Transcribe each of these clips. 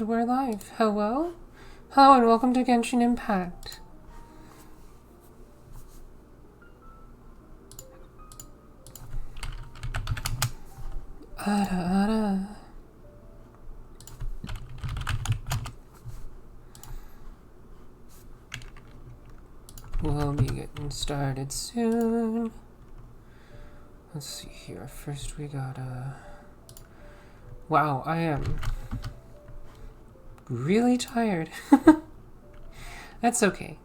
And we're live. Hello? Hello and welcome to Genshin Impact. We'll be getting started soon. Let's see here. First we got wow, I am really tired. That's okay.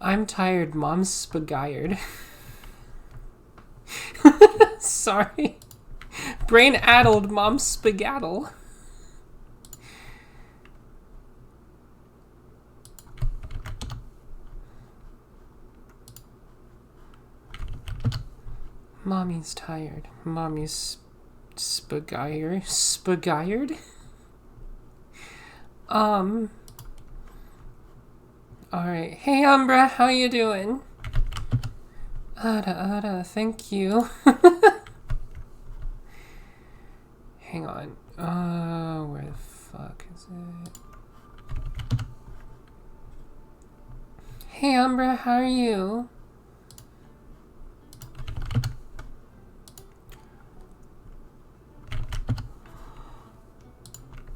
I'm tired, Mom's spagayered. Sorry. Brain-addled, Mom's spagaddle. Mommy's tired. Mommy's spagayered? Alright. Hey, Umbra, how you doing? Thank you. Hang on. Where the fuck is it? Hey, Umbra, how are you?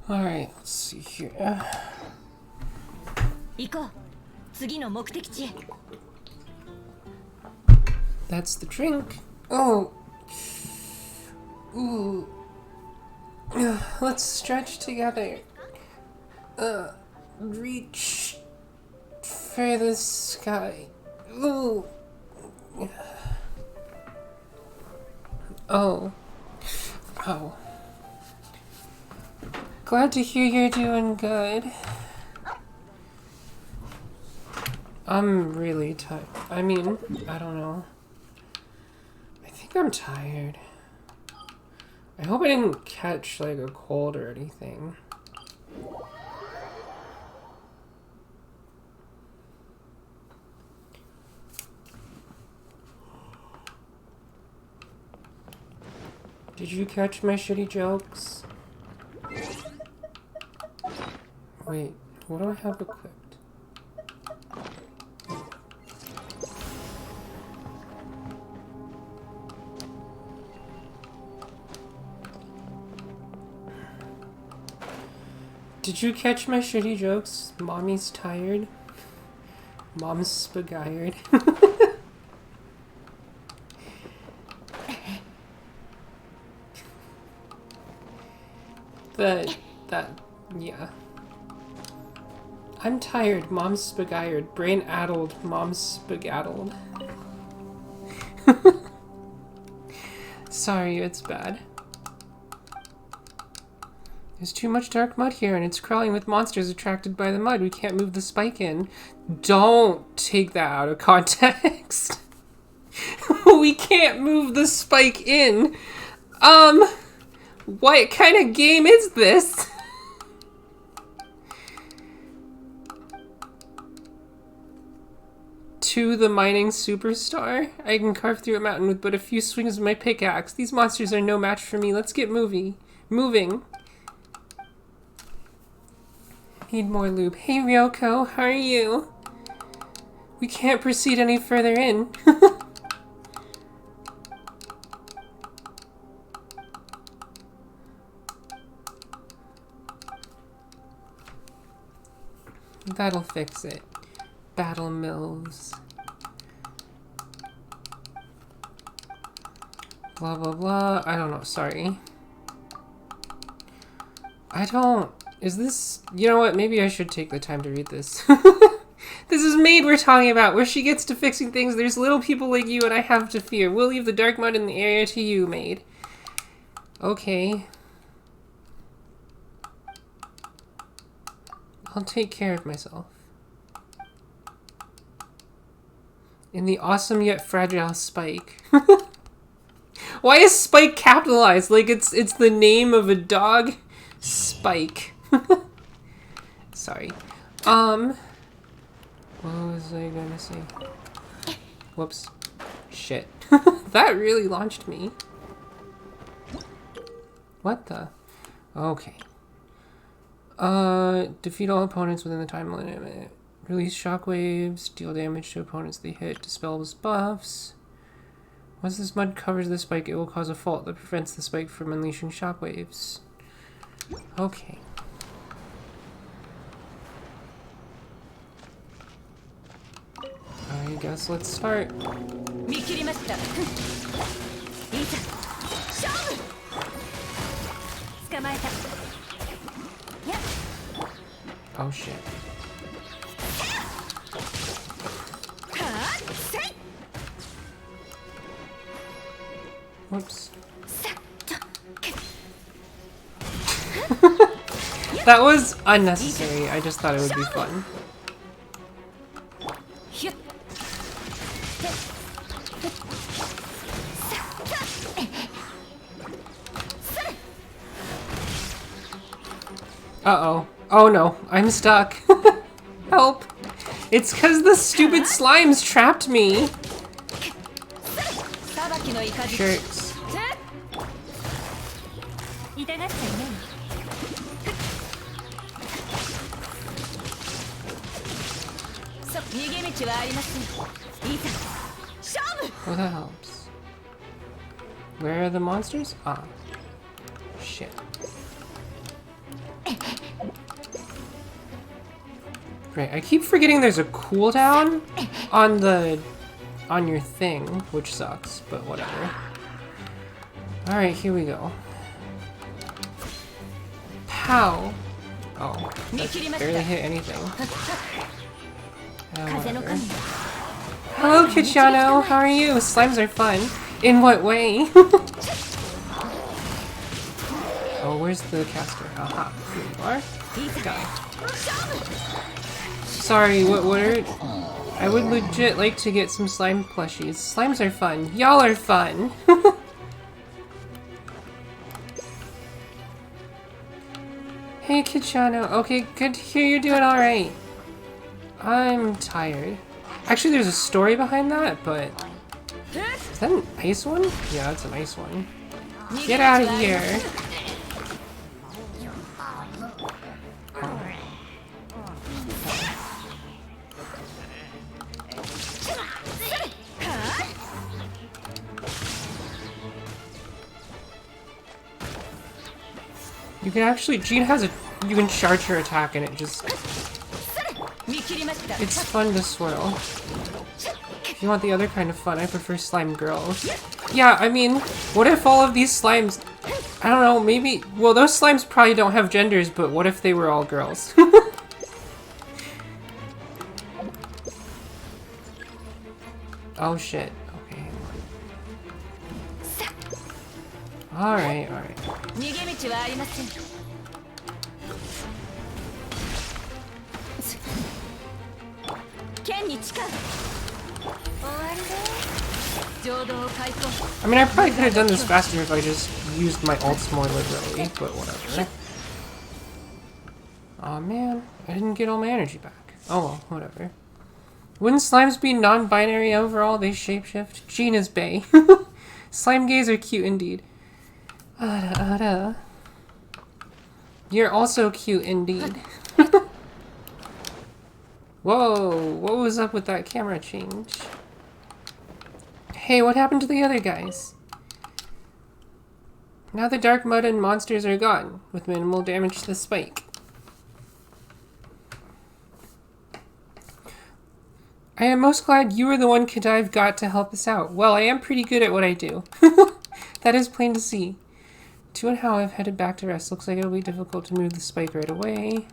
Alright, let's see here. That's the drink. Oh. Ooh. Let's stretch together. Reach for the sky. Ooh. Oh. Ow. Glad to hear you're doing good. I'm really tired. I mean, I don't know. I think I'm tired. I hope I didn't catch like a cold or anything. Did you catch my shitty jokes? Wait, what do I have equipped? Did you catch my shitty jokes? Mommy's tired. Mom's spagayered. Yeah. I'm tired, Mom's spagayered. Brain-addled, Mom's spagaddled. Sorry, it's bad. There's too much dark mud here, and it's crawling with monsters attracted by the mud. We can't move the spike in. Don't take that out of context. We can't move the spike in. What kind of game is this? To the mining superstar? I can carve through a mountain with but a few swings of my pickaxe. These monsters are no match for me. Let's get moving. Need more loop. Hey Ryoko, how are you? We can't proceed any further in. That'll fix it. Battle mills. Blah blah blah. I don't know, sorry. Is this... You know what? Maybe I should take the time to read this. This is Maid we're talking about, where she gets to fixing things. There's little people like you and I have to fear. We'll leave the dark mud in the area to you, Maid. Okay. I'll take care of myself. In the awesome yet fragile Spike. Why is Spike capitalized? Like it's the name of a dog? Spike. Sorry. What was I gonna say? Whoops. Shit. That really launched me. What the? Okay. Defeat all opponents within the time limit. Release shockwaves, deal damage to opponents they hit, dispels buffs. Once this mud covers the spike, it will cause a fault that prevents the spike from unleashing shockwaves. Okay. I guess let's start. Oh shit. Whoops. That was unnecessary. I just thought it would be fun. Uh-oh. Oh no, I'm stuck. Help. It's because the stupid slimes trapped me. Shirts. Oh, that helps. Where are the monsters? Ah. Shit. Right, I keep forgetting there's a cooldown on your thing, which sucks, but whatever. Alright, here we go. Pow! Oh, that barely hit anything. Whatever. Hello, Kichano! How are you? Slimes are fun. In what way? Oh, where's the caster? Aha, here you are. Got it. Sorry, what are... I would legit like to get some slime plushies. Slimes are fun. Y'all are fun! Hey, Kichano. Okay, good to hear you're doing alright. I'm tired. Actually, there's a story behind that, but... Is that an ice one? Yeah, that's an ice one. Get out of here! You can actually... Jean has a... You can charge her attack and it just... It's fun to swirl. If you want the other kind of fun, I prefer slime girls. Yeah, I mean, what if all of these slimes... I don't know, maybe... Well, those slimes probably don't have genders, but what if they were all girls? Oh shit. Okay, hang on. Alright, alright. I mean, I probably could have done this faster if I just used my ults more liberally, but whatever. Aw, man. I didn't get all my energy back. Oh well, whatever. Wouldn't slimes be non-binary overall? They shapeshift? Jean is bae. Slime gays are cute indeed. You're also cute indeed. Whoa, what was up with that camera change? Hey, what happened to the other guys? Now the dark mud and monsters are gone, with minimal damage to the spike. I am most glad you were the one Kadive got to help us out. Well, I am pretty good at what I do. That is plain to see. To and how I've headed back to rest. Looks like it'll be difficult to move the spike right away.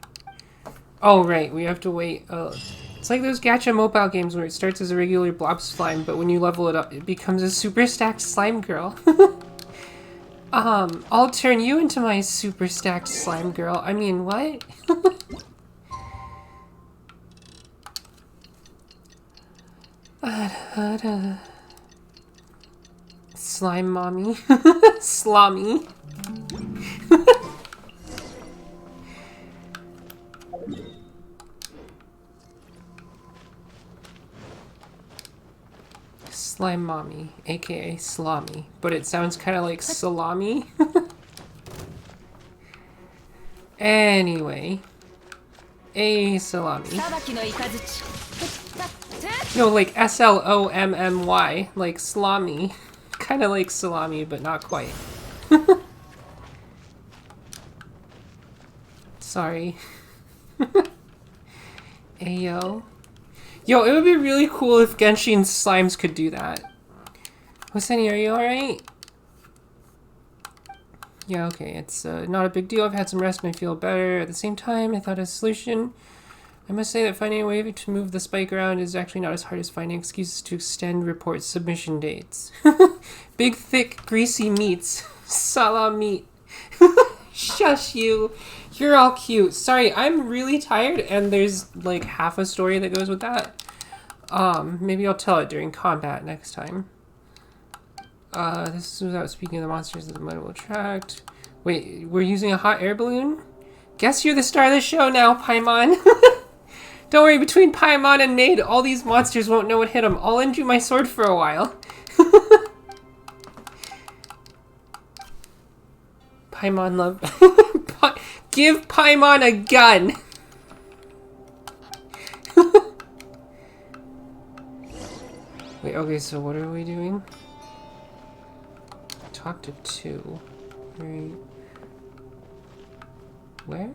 Oh, right, we have to wait. It's like those gacha mobile games where it starts as a regular blob slime, but when you level it up, it becomes a super stacked slime girl. I'll turn you into my super stacked slime girl. I mean, what? Slime mommy. Slommy. Slime mommy, aka Slommy, but it sounds kind of like salami. Anyway. A salami. No, like S-L-O-M-M-Y. Like salami. Kind of like salami, but not quite. Sorry. Ayo. Yo, it would be really cool if Genshin slimes could do that. Hoseni, are you alright? Yeah, okay, it's not a big deal. I've had some rest and I feel better. At the same time, I thought a solution. I must say that finding a way to move the spike around is actually not as hard as finding excuses to extend report submission dates. Big, thick, greasy meats. Salam meat. Shush you. You're all cute. Sorry, I'm really tired and there's like half a story that goes with that. Maybe I'll tell it during combat next time. This is without speaking of the monsters that the mud will attract. Wait, we're using a hot air balloon? Guess you're the star of the show now, Paimon. Don't worry, between Paimon and Maid, all these monsters won't know what hit them. I'll lend you my sword for a while. Paimon love... Give Paimon a gun! Wait, okay, so what are we doing? Talk to 2. Right. Where?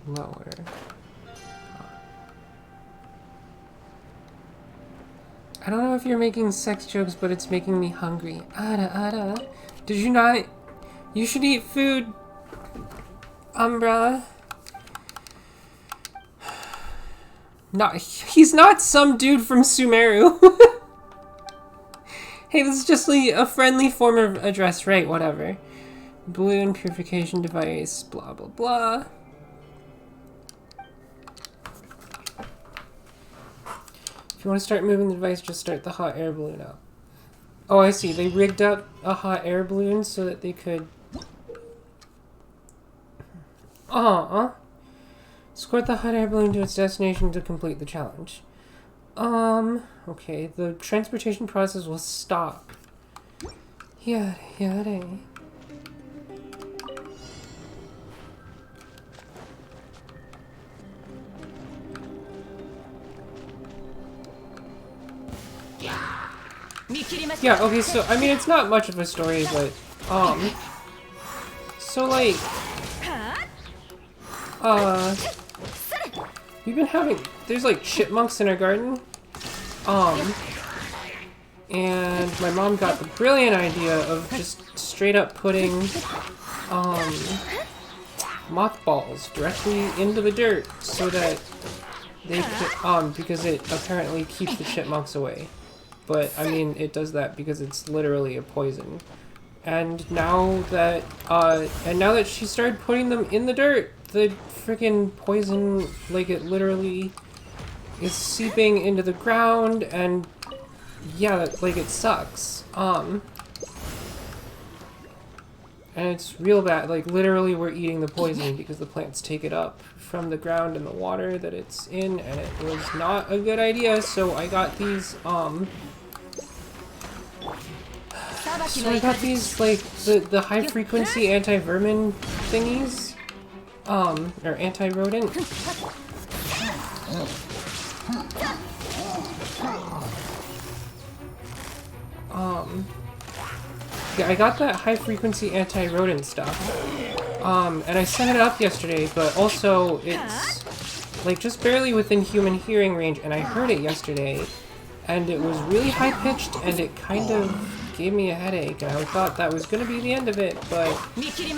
Lower. I don't know if you're making sex jokes, but it's making me hungry. Ada, Ada. Did you not? You should eat food, Umbra. Not, he's not some dude from Sumeru. Hey, this is just a friendly form of address, right? Whatever. Balloon purification device, blah, blah, blah. If you want to start moving the device, just start the hot air balloon up. Oh, I see. They rigged up a hot air balloon so that they could... Escort the hot air balloon to its destination to complete the challenge. Okay, the transportation process will stop. Yada, yada. Yeah, okay, so, I mean, it's not much of a story, but, so, like, we've been having, there's, like, chipmunks in our garden, and my mom got the brilliant idea of just straight up putting, mothballs directly into the dirt so that they could, because it apparently keeps the chipmunks away. But, I mean, it does that because it's literally a poison. And now that she started putting them in the dirt, the freaking poison, like, it literally is seeping into the ground, and yeah, like, it sucks. And it's real bad. Like, literally we're eating the poison because the plants take it up from the ground and the water that it's in, and it was not a good idea, so I got these, like, the high-frequency anti-vermin thingies, or anti-rodent. Yeah, I got that high-frequency anti-rodent stuff, and I set it up yesterday, but also it's, like, just barely within human hearing range, and I heard it yesterday, and it was really high-pitched, and it kind of gave me a headache, and I thought that was going to be the end of it, but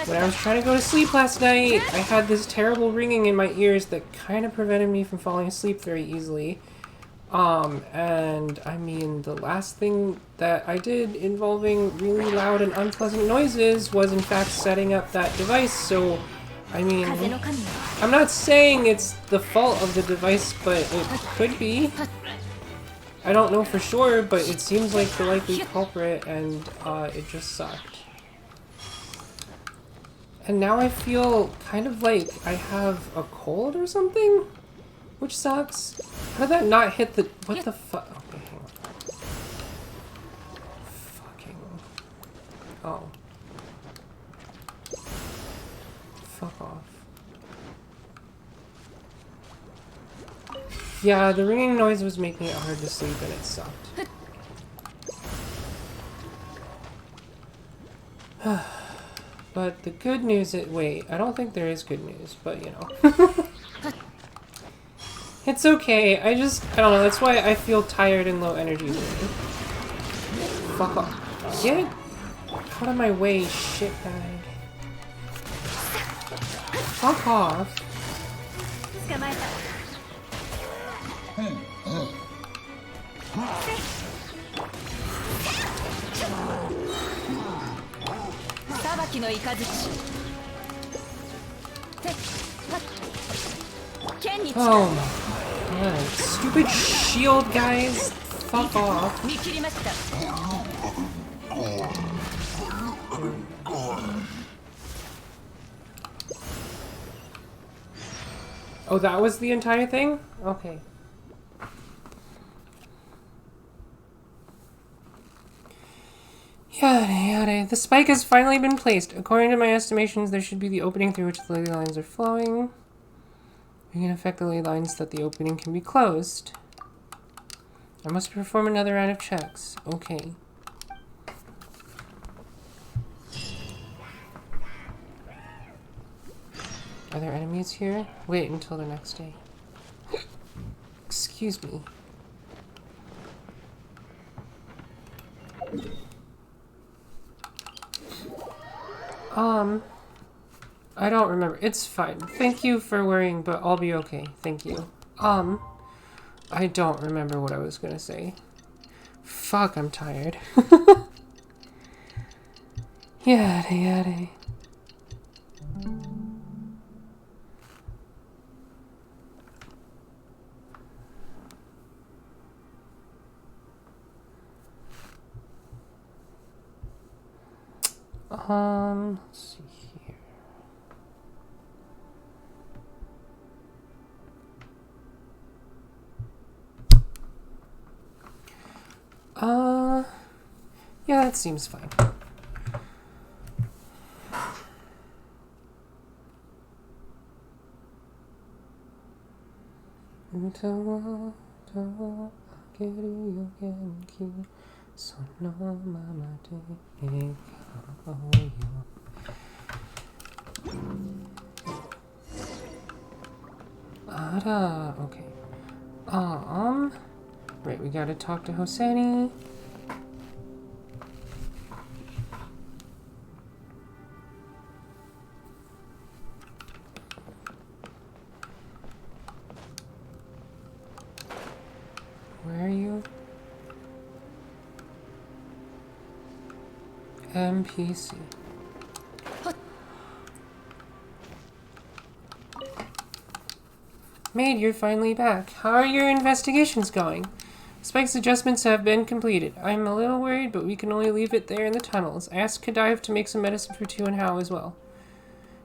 when I was trying to go to sleep last night, I had this terrible ringing in my ears that kind of prevented me from falling asleep very easily. And I mean, the last thing that I did involving really loud and unpleasant noises was in fact setting up that device, so I mean, I'm not saying it's the fault of the device, but it could be. I don't know for sure, but it seems like the likely culprit, and it just sucked. And now I feel kind of like I have a cold or something, which sucks. How did that not hit the... What the fuck? Okay, hang on. Fucking... Oh. Fuck off. Yeah, the ringing noise was making it hard to sleep and it sucked. But the good news is, wait, I don't think there is good news, but you know. It's okay, I don't know, that's why I feel tired and low energy today. Fuck off. Get out of my way, shitbag. Fuck off. Oh my god. Stupid shield guys. Fuck off. Oh, that was the entire thing? Okay. Yada yada. The spike has finally been placed. According to my estimations, there should be the opening through which the ley lines are flowing. We can affect the ley lines so that the opening can be closed. I must perform another round of checks. Okay. Are there enemies here? Wait until the next day. Excuse me. I don't remember. It's fine. Thank you for worrying, but I'll be okay. Thank you. I don't remember what I was gonna say. Fuck, I'm tired. Yada yada. Let's see here. Yeah, that seems fine. Okay. Right, we gotta talk to Hosseini. Where are you? NPC. Maid, you're finally back. How are your investigations going? Spike's adjustments have been completed. I'm a little worried, but we can only leave it there in the tunnels. Ask Kadive to make some medicine for Tu and Hao as well.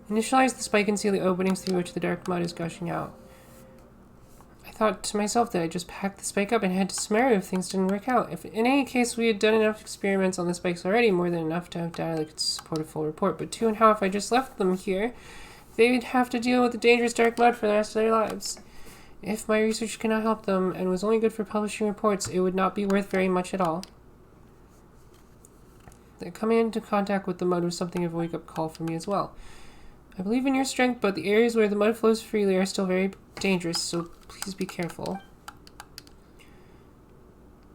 Initialize the spike and seal the openings through which the dark mud is gushing out. I thought to myself that I'd just pack the spike up and head to Sumeru if things didn't work out. If in any case we had done enough experiments on the spikes already, more than enough to have data that could support a full report. But Tu and Hao, if I just left them here, they'd have to deal with the dangerous dark mud for the rest of their lives. If my research cannot help them and was only good for publishing reports, it would not be worth very much at all. Coming into contact with the mud was something of a wake-up call for me as well. I believe in your strength, but the areas where the mud flows freely are still very dangerous, so please be careful.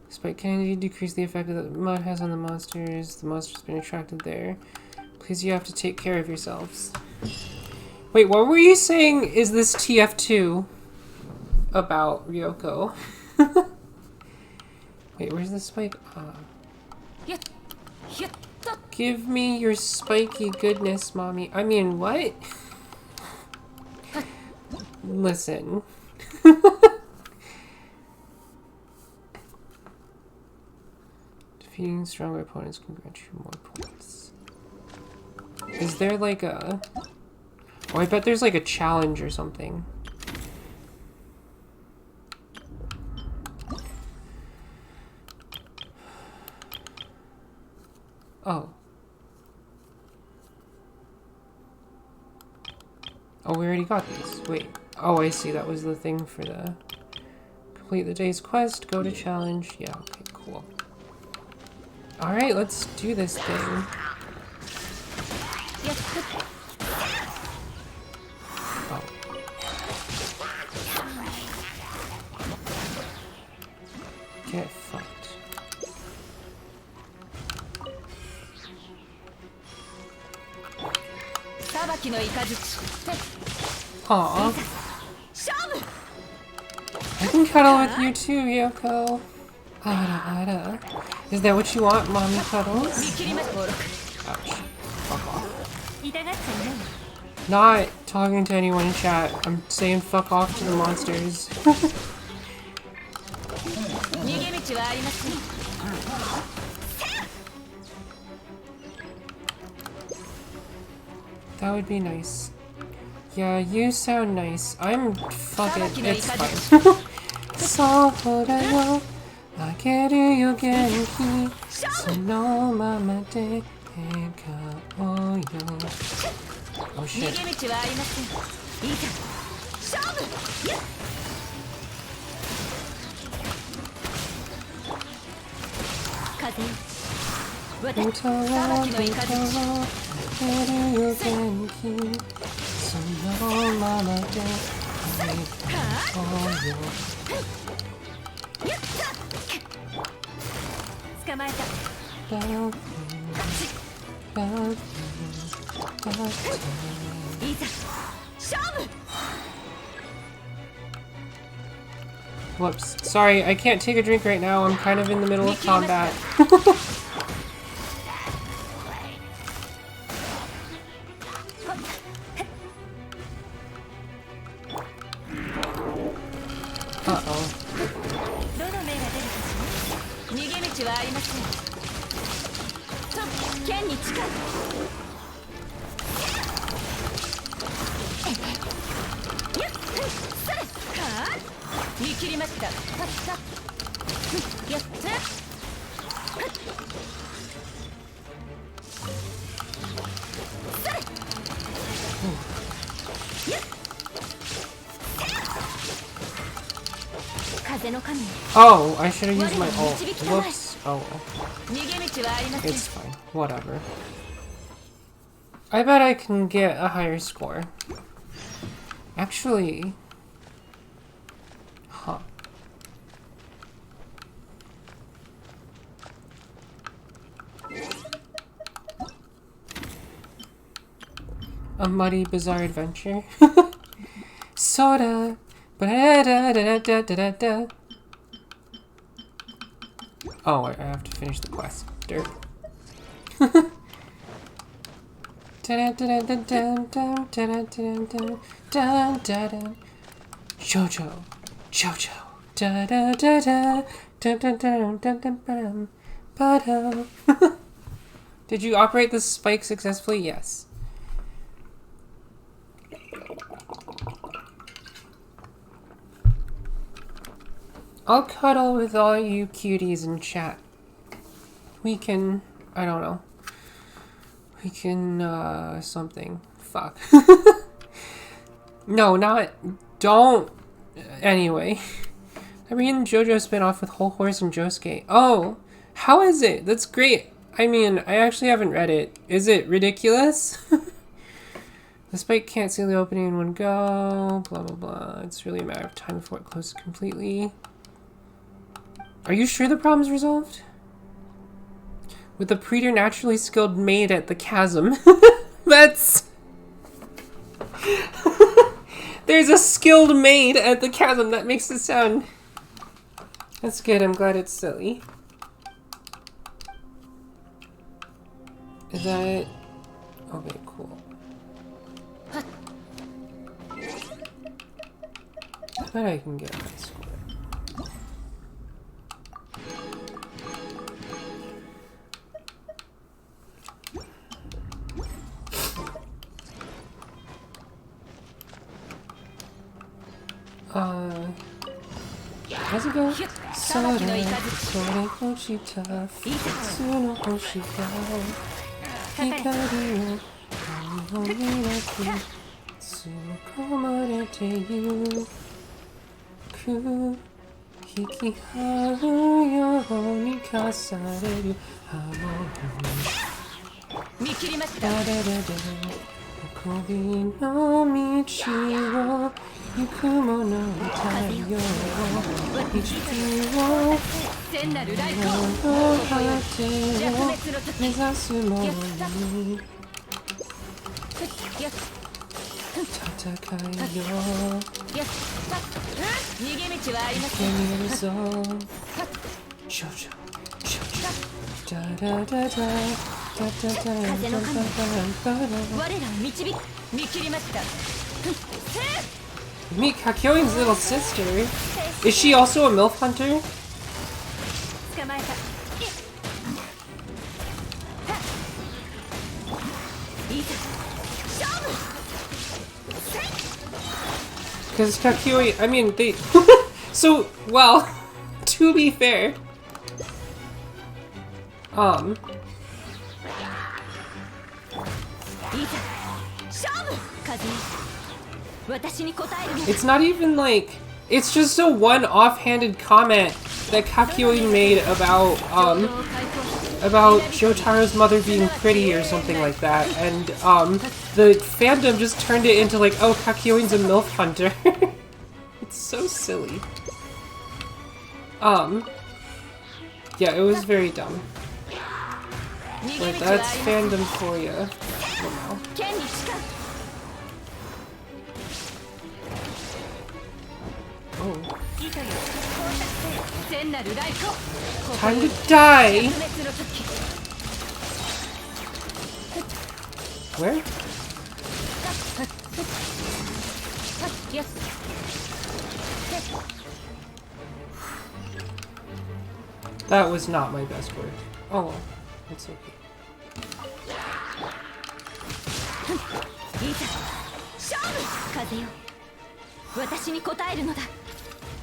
Spike can indeed decrease the effect that the mud has on the monsters. The monster's been attracted there. Please, you have to take care of yourselves. Wait, what were you saying? Is this TF2 about Ryoko? Wait, where's the spike? Give me your spiky goodness, mommy. I mean, what? Listen. Defeating stronger opponents can grant you more points. Is there like a... Oh, I bet there's like a challenge or something. Oh. Oh, we already got these. Wait. Oh, I see. That was the thing for the... Complete the day's quest, go to challenge. Yeah, okay, cool. Alright, let's do this thing. Oh. Get fucked. Aww. I can cuddle with you too, Yoko. Ada. Is that what you want, mommy cuddles? Ouch. Fuck off. Not talking to anyone in chat. I'm saying fuck off to the monsters. That would be nice. Yeah, you sound nice. I'm fucking... It's fine. So yo, akeru genki, sono mama de ekao yo. Oh shit. Akeru genki, sono mama de ekao yo. Whoops. Sorry, I can't take a drink right now. I'm kind of in the middle of combat. Uh-oh. Oh, I should have used my ult. Whoops. Oh well. It's fine. Whatever. I bet I can get a higher score. Actually... Huh. A muddy, bizarre adventure. Soda. Ba-da-da-da-da-da-da-da. Oh, I have to finish the quest. Dirt. Jojo. Jojo. Did you operate the spike successfully? Yes. I'll cuddle with all you cuties in chat. We can... I don't know. We can, something. Fuck. No, not... Don't... Anyway. I'm reading the JoJo spin-off with Whole Horse and Josuke. Oh! How is it? That's great! I mean, I actually haven't read it. Is it ridiculous? The spike can't seal the opening in one go. Blah, blah, blah. It's really a matter of time before it closes completely. Are you sure the problem's resolved? With a preternaturally skilled maid at the chasm. That's... There's a skilled maid at the chasm. That makes it sound... That's good. I'm glad it's silly. Is that it? Okay, cool. I bet I can get that score. How's it go? 吸い込まれてゆく引き張るように課されるハモ見切りました誰で喜びの道を行く者の太陽を意識を聖なる来世光の果てを目指す者に戦いよ逃げ道はありません見えるぞ少女ダダダダダダダダダ我らを導く見切りました Meet Kakyoin's little sister. Is she also a MILF hunter? 捕まえたいざ勝負 Because Kakyoin, I mean, they... So, well, to be fair... It's not even like... It's just a one offhanded comment that Kakyoin made about Shotaro's mother being pretty or something like that, and, the fandom just turned it into like, oh, Kakyoin's a MILF hunter. It's so silly. Yeah, it was very dumb. But that's fandom for you. You know. Oh. Time to die! Where? That was not my best work. Oh well, it's okay.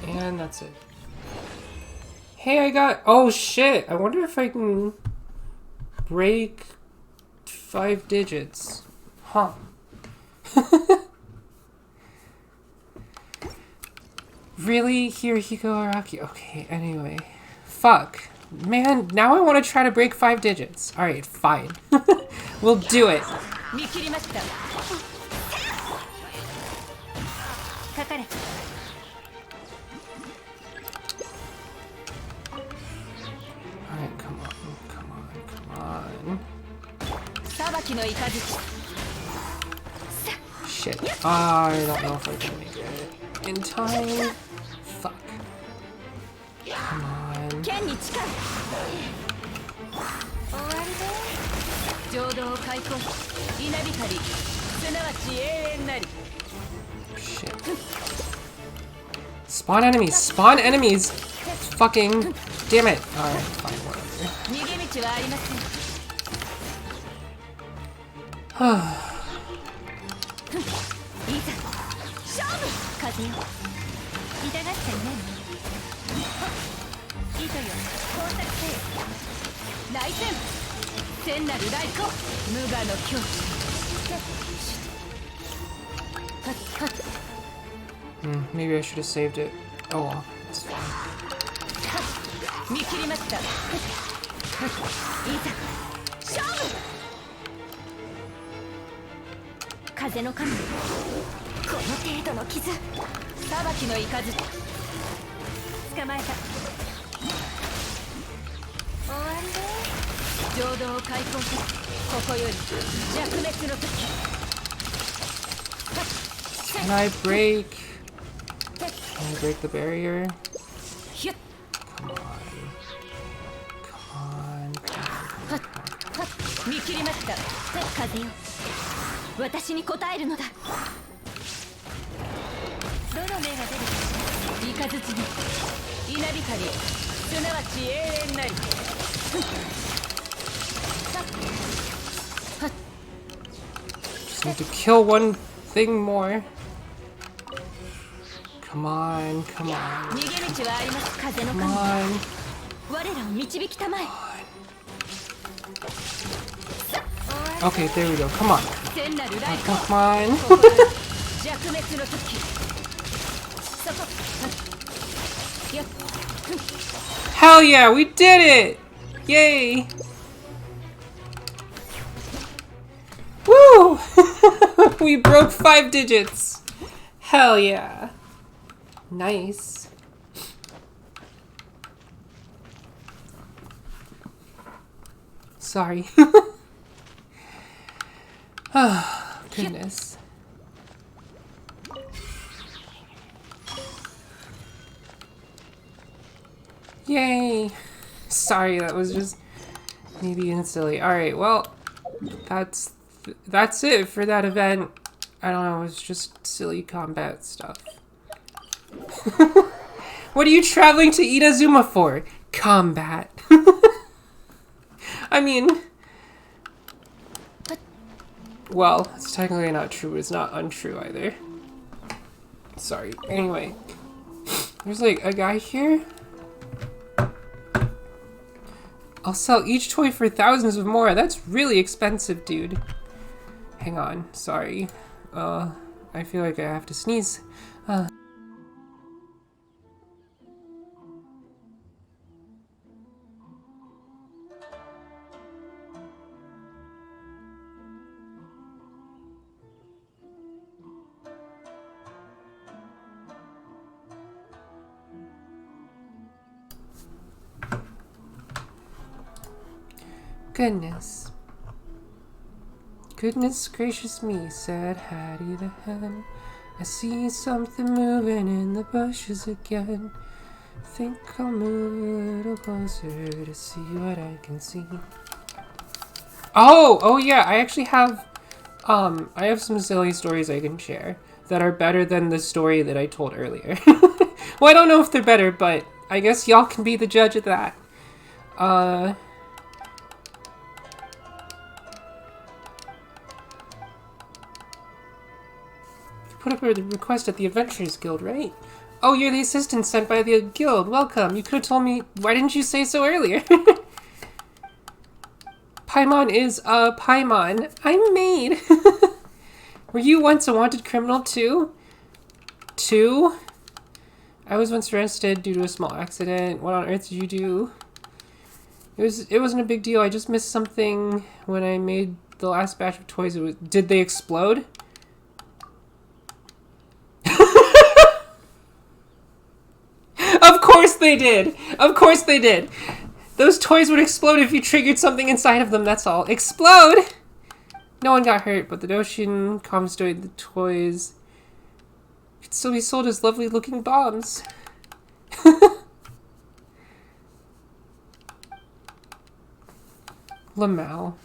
And that's it. Hey, I got... Oh shit! I wonder if I can break 5 digits. Huh. Really? Hirohiko Araki? Okay, anyway. Fuck. Man, now I want to try to break 5 digits. Alright, fine. We'll do it. Alright, come on, come on, come on. Shit. I don't know if I can make it in time. Fuck. Come on. Shit. Spawn enemies! Spawn enemies! Fucking damn it! Alright, fine, whatever. Maybe I should have saved it. Oh well, it's fine. Can I break? Can I break the barrier? Come on. Come on. Come Just need to kill one thing more. Come on, come on. Come on. Okay, there we go. Come on. Oh, come on. Hell yeah, we did it! Yay! Woo! We broke 5 digits! Hell yeah. Nice. Sorry. Oh, goodness. Yay! Sorry, that was just me being silly. Alright, well, that's it for that event. I don't know, it was just silly combat stuff. What are you traveling to Inazuma for? Combat. I mean... Well, it's technically not true, but it's not untrue either. Sorry. Anyway. There's like a guy here. I'll sell each toy for thousands of more. That's really expensive, dude. Hang on. Sorry. I feel like I have to sneeze. Goodness. Goodness gracious me, said Hattie the hen. I see something moving in the bushes again. Think I'll move a little closer to see what I can see. Oh yeah, I actually have, I have some silly stories I can share that are better than the story that I told earlier. Well, I don't know if they're better, but I guess y'all can be the judge of that. Put up a request at the Adventurers Guild, right? Oh, you're the assistant sent by the guild. Welcome. You could have told me. Why didn't you say so earlier? Paimon is Paimon. I'm Maid. Were you once a wanted criminal too? I was once arrested due to a small accident. What on earth did you do? It wasn't a big deal. I just missed something when I made the last batch of toys. Did they explode? Of course they did! Of course they did! Those toys would explode if you triggered something inside of them, that's all. Explode! No one got hurt, but the notion confiscated the toys could still be sold as lovely looking bombs. Lamau.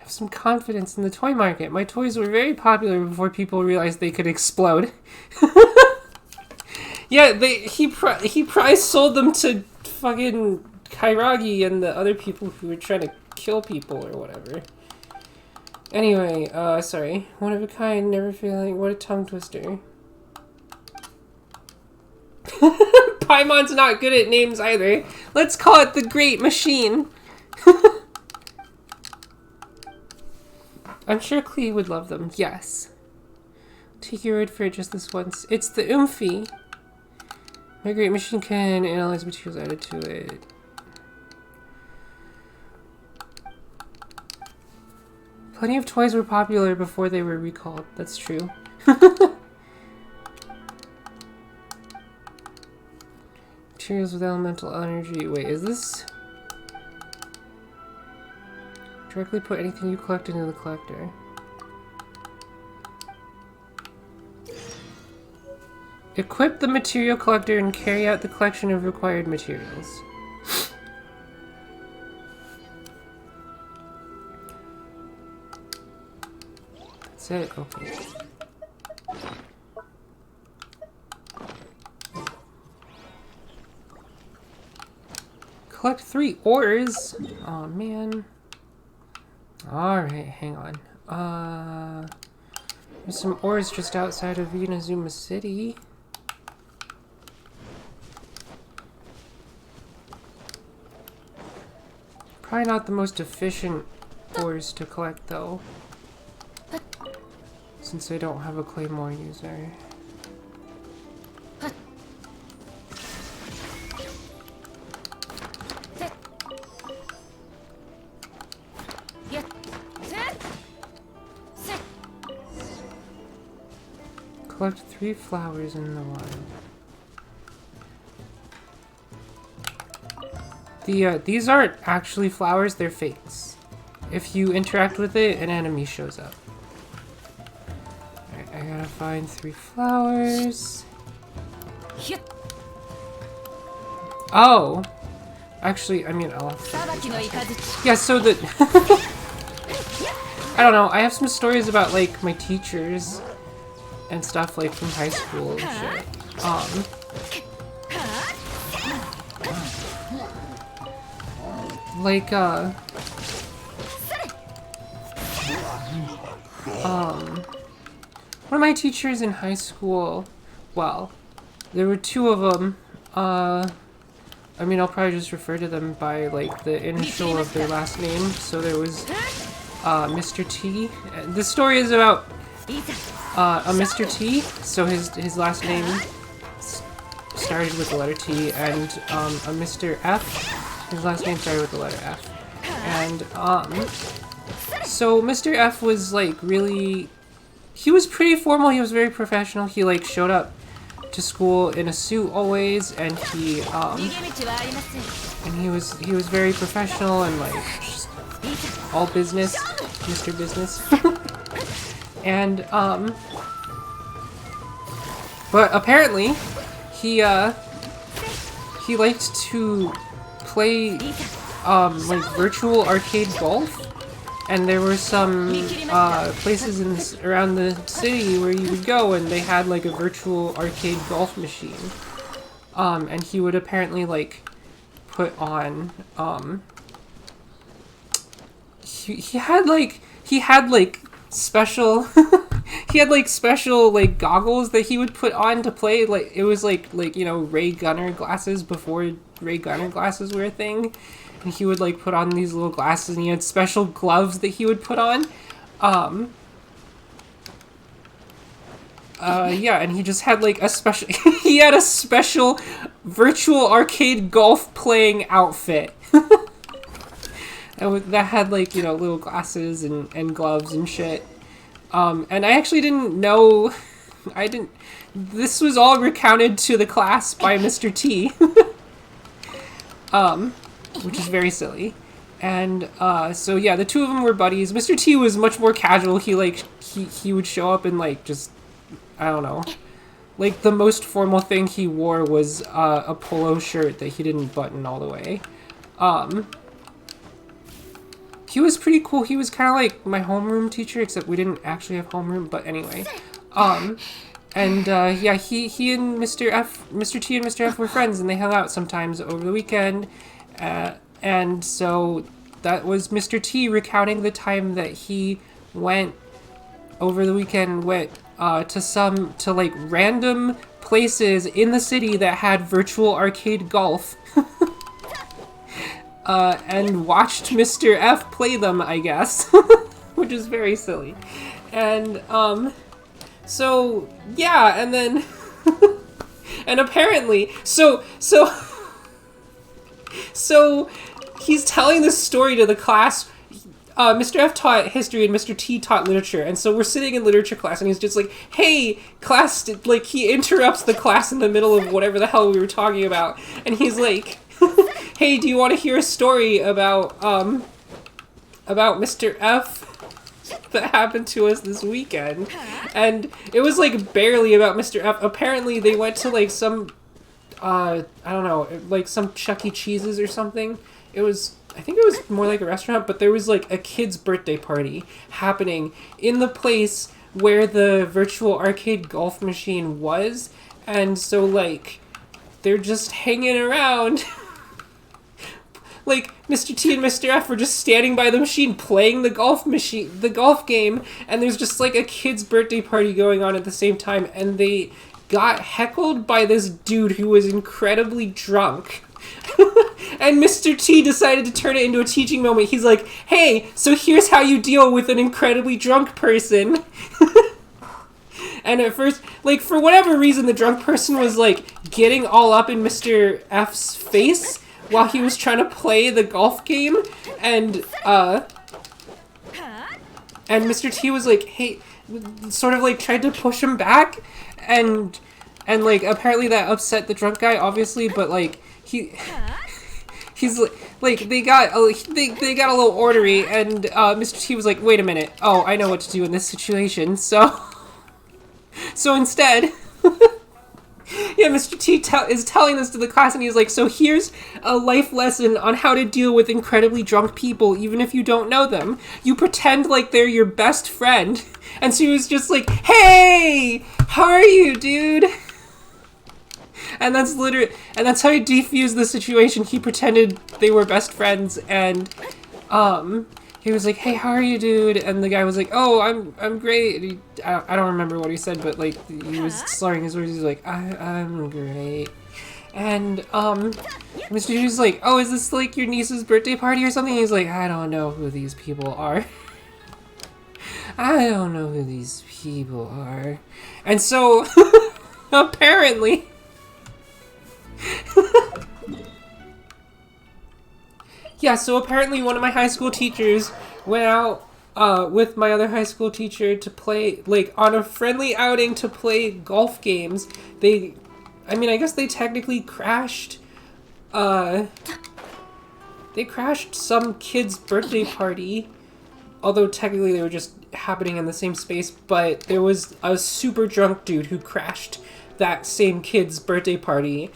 Some confidence in the toy market. My toys were very popular before people realized they could explode. Yeah, he probably sold them to fucking Kairagi and the other people who were trying to kill people or whatever. Anyway, sorry. One of a kind, never failing. What a tongue twister. Paimon's not good at names either. Let's call it the Great Machine. I'm sure Klee would love them. Yes. Take your word for it just this once. It's the Oomphy. My Great Machine can analyze materials added to it. Plenty of toys were popular before they were recalled. That's true. Materials with elemental energy. Wait, is this... Directly put anything you collected into the collector. Equip the material collector and carry out the collection of required materials. That's it? Okay. Collect 3 ores? Aw, man. Alright, hang on. There's some ores just outside of Inazuma City. Probably not the most efficient ores to collect, though. Since I don't have a claymore user. Collect 3 flowers in the wild. These aren't actually flowers, they're fakes. If you interact with it, an enemy shows up. Alright, I gotta find 3 flowers. Oh! Actually, I mean, I'll have to... Yeah, so the... I don't know, I have some stories about, like, my teachers and stuff, like, from high school and shit. Like, one of my teachers in high school, well, there were 2 of them. I mean, I'll probably just refer to them by, like, the initial of their last name. So there was, Mr. T. This story is about, a Mr. T. So his last name started with the letter T, and, a Mr. F. His last name started with the letter F. And, so Mr. F was, like, really... He was pretty formal, he was very professional, he, like, showed up to school in a suit always, and he was very professional and, like, just all business, Mr. Business. And, but apparently, he liked to play, like, virtual arcade golf. And there were some places around the city where you would go and they had like a virtual arcade golf machine. And he would apparently like put on, he had like special, he had like special like goggles that he would put on to play. Like it was like, you know, Ray Gunner glasses before Ray Gunner glasses were a thing. And he would like put on these little glasses, and he had special gloves that he would put on. Yeah, and he just had like a special he had a special virtual arcade golf playing outfit. That had like, you know, little glasses and gloves and shit. And I actually didn't know this was all recounted to the class by Mr. T. Which is very silly. And, so yeah, the 2 of them were buddies. Mr. T was much more casual. He would show up in, like, just, I don't know. Like, the most formal thing he wore was, a polo shirt that he didn't button all the way. He was pretty cool. He was kind of like my homeroom teacher, except we didn't actually have homeroom, but anyway. And, yeah, he and Mr. T and Mr. F were friends, and they hung out sometimes over the weekend. And so that was Mr. T recounting the time that he went over the weekend, to like random places in the city that had virtual arcade golf. And watched Mr. F play them, I guess. Which is very silly. And, so, yeah, and then, and apparently, so he's telling this story to the class. Mr. F taught history and Mr. T taught literature, and so we're sitting in literature class, and he's just like, hey, class, like, he interrupts the class in the middle of whatever the hell we were talking about, and he's like, hey, do you want to hear a story about Mr. F that happened to us this weekend? And it was, like, barely about Mr. F. Apparently, they went to, like, some... I don't know, like some Chuck E. Cheese's or something. I think it was more like a restaurant, but there was like a kid's birthday party happening in the place where the virtual arcade golf machine was. And so like, they're just hanging around. Like, Mr. T and Mr. F were just standing by the machine playing the golf game, and there's just like a kid's birthday party going on at the same time, and they got heckled by this dude who was incredibly drunk And Mr. T decided to turn it into a teaching moment. He's like, hey, so here's how you deal with an incredibly drunk person. And at first, like, for whatever reason, the drunk person was, like, getting all up in Mr. F's face while he was trying to play the golf game. And Mr. T was like, hey, sort of, like, tried to push him back. And like, apparently that upset the drunk guy, obviously, but, like, he's like they got a little ornery, and Mr. T was like, wait a minute, oh, I know what to do in this situation. So instead, yeah, Mr. T is telling this to the class, and he's like, so here's a life lesson on how to deal with incredibly drunk people, even if you don't know them. You pretend like they're your best friend. And so he was just like, hey, how are you, dude? And that's how he defused the situation. He pretended they were best friends, and he was like, hey, how are you, dude? And the guy was like, oh, I'm great. I don't remember what he said, but like he was slurring his words. He's like, I'm great. And Mr. Dude's like, oh, is this like your niece's birthday party or something? He's like, I don't know who these people are. I don't know who these people are. And so apparently yeah, so apparently one of my high school teachers went out with my other high school teacher to play, like, on a friendly outing to play golf games. I guess they technically crashed, they crashed some kid's birthday party, although technically they were just happening in the same space, but there was a super drunk dude who crashed that same kid's birthday party.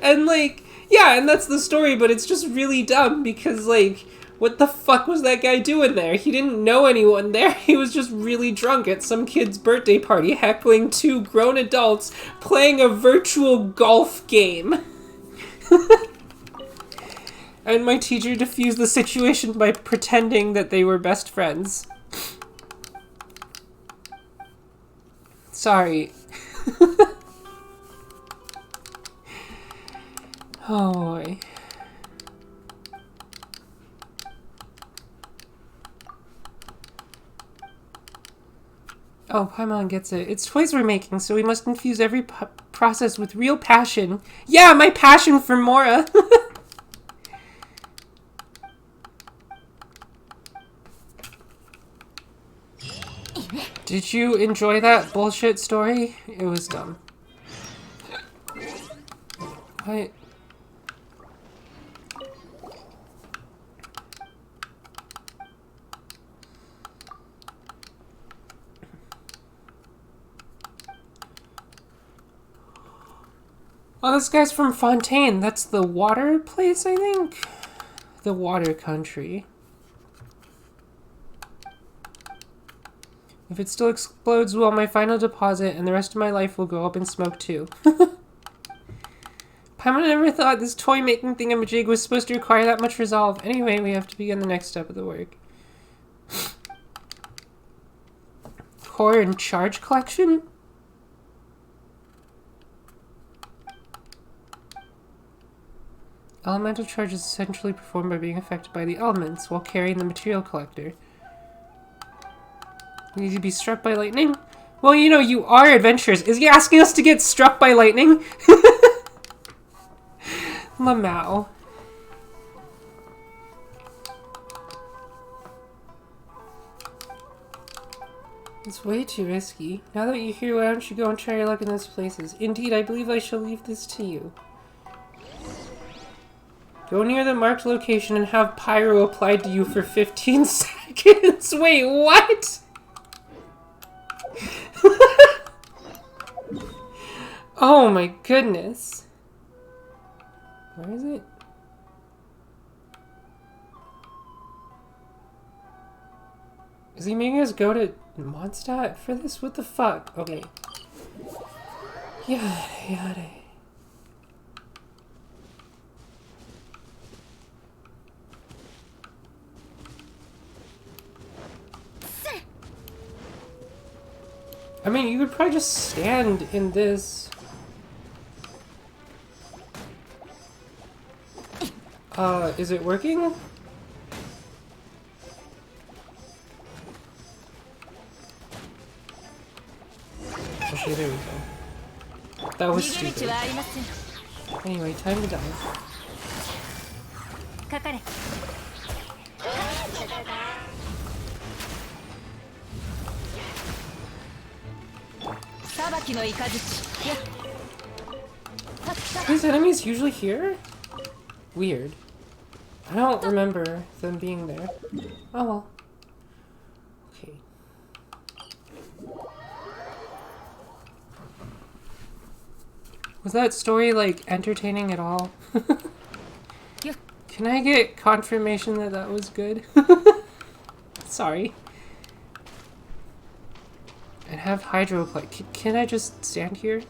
And like, yeah, and that's the story, but it's just really dumb because, like, what the fuck was that guy doing there? He didn't know anyone there. He was just really drunk at some kid's birthday party, heckling two grown adults playing a virtual golf game. And my teacher diffused the situation by pretending that they were best friends. Sorry. Oh boy. Oh, Paimon gets it. It's toys we're making, so we must infuse every process with real passion. Yeah, my passion for Mora! Did you enjoy that bullshit story? It was dumb. What? Oh, this guy's from Fontaine. That's the water place, I think? The water country. If it still explodes, well, my final deposit and the rest of my life will go up in smoke too. Paimon never thought this toy-making thingamajig was supposed to require that much resolve. Anyway, we have to begin the next step of the work. Core and charge collection? Elemental charge is essentially performed by being affected by the elements while carrying the material collector. You need to be struck by lightning? Well, you know, you are adventurers. Is he asking us to get struck by lightning? Lamau. It's way too risky. Now that you're here, why don't you go and try your luck in those places? Indeed, I believe I shall leave this to you. Go near the marked location and have pyro applied to you for 15 seconds. Wait, what? Oh my goodness. Where is it? Is he making us go to Mondstadt for this? What the fuck? Okay. Yada. I mean, you could probably just stand in this. Is it working? Okay, there we go. That was stupid. Anyway, time to die. かかれ裁きの雷や These enemies usually here? Weird. I don't remember them being there. Oh well. Okay. Was that story, like, entertaining at all? Can I get confirmation that that was good? Sorry. And have hydroplay. Can I just stand here?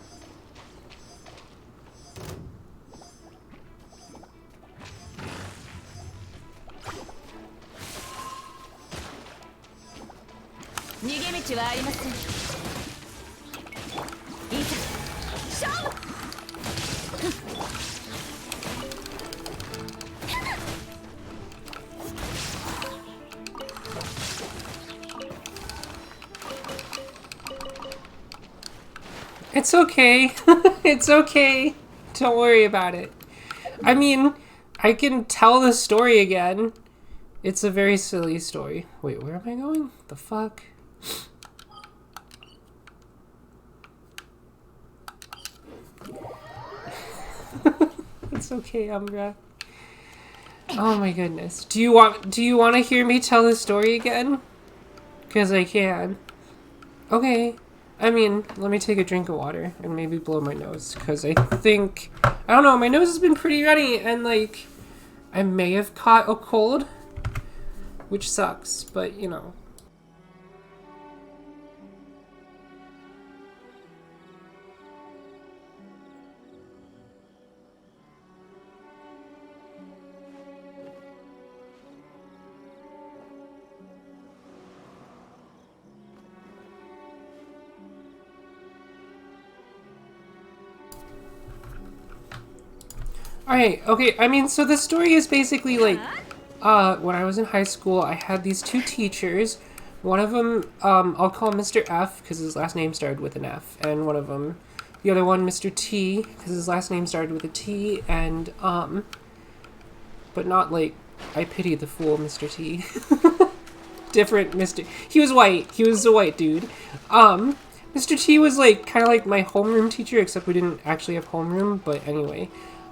It's okay. It's okay. Don't worry about it. I mean, I can tell the story again. It's a very silly story. Wait, where am I going? The fuck? It's okay, Umbra. Oh my goodness. Do you want to hear me tell the story again? Because I can. Okay. I mean, let me take a drink of water and maybe blow my nose, because I think, I don't know, my nose has been pretty runny and, like, I may have caught a cold, which sucks, but, you know. Alright, okay, I mean, so the story is basically like, when I was in high school, I had these two teachers. One of them, I'll call Mr. F, because his last name started with an F, and one of them, the other one, Mr. T, because his last name started with a T, and, but not like, I pity the fool, Mr. T. Different Mr. He was white. He was a white dude. Mr. T was like, kind of like my homeroom teacher, except we didn't actually have homeroom, but anyway.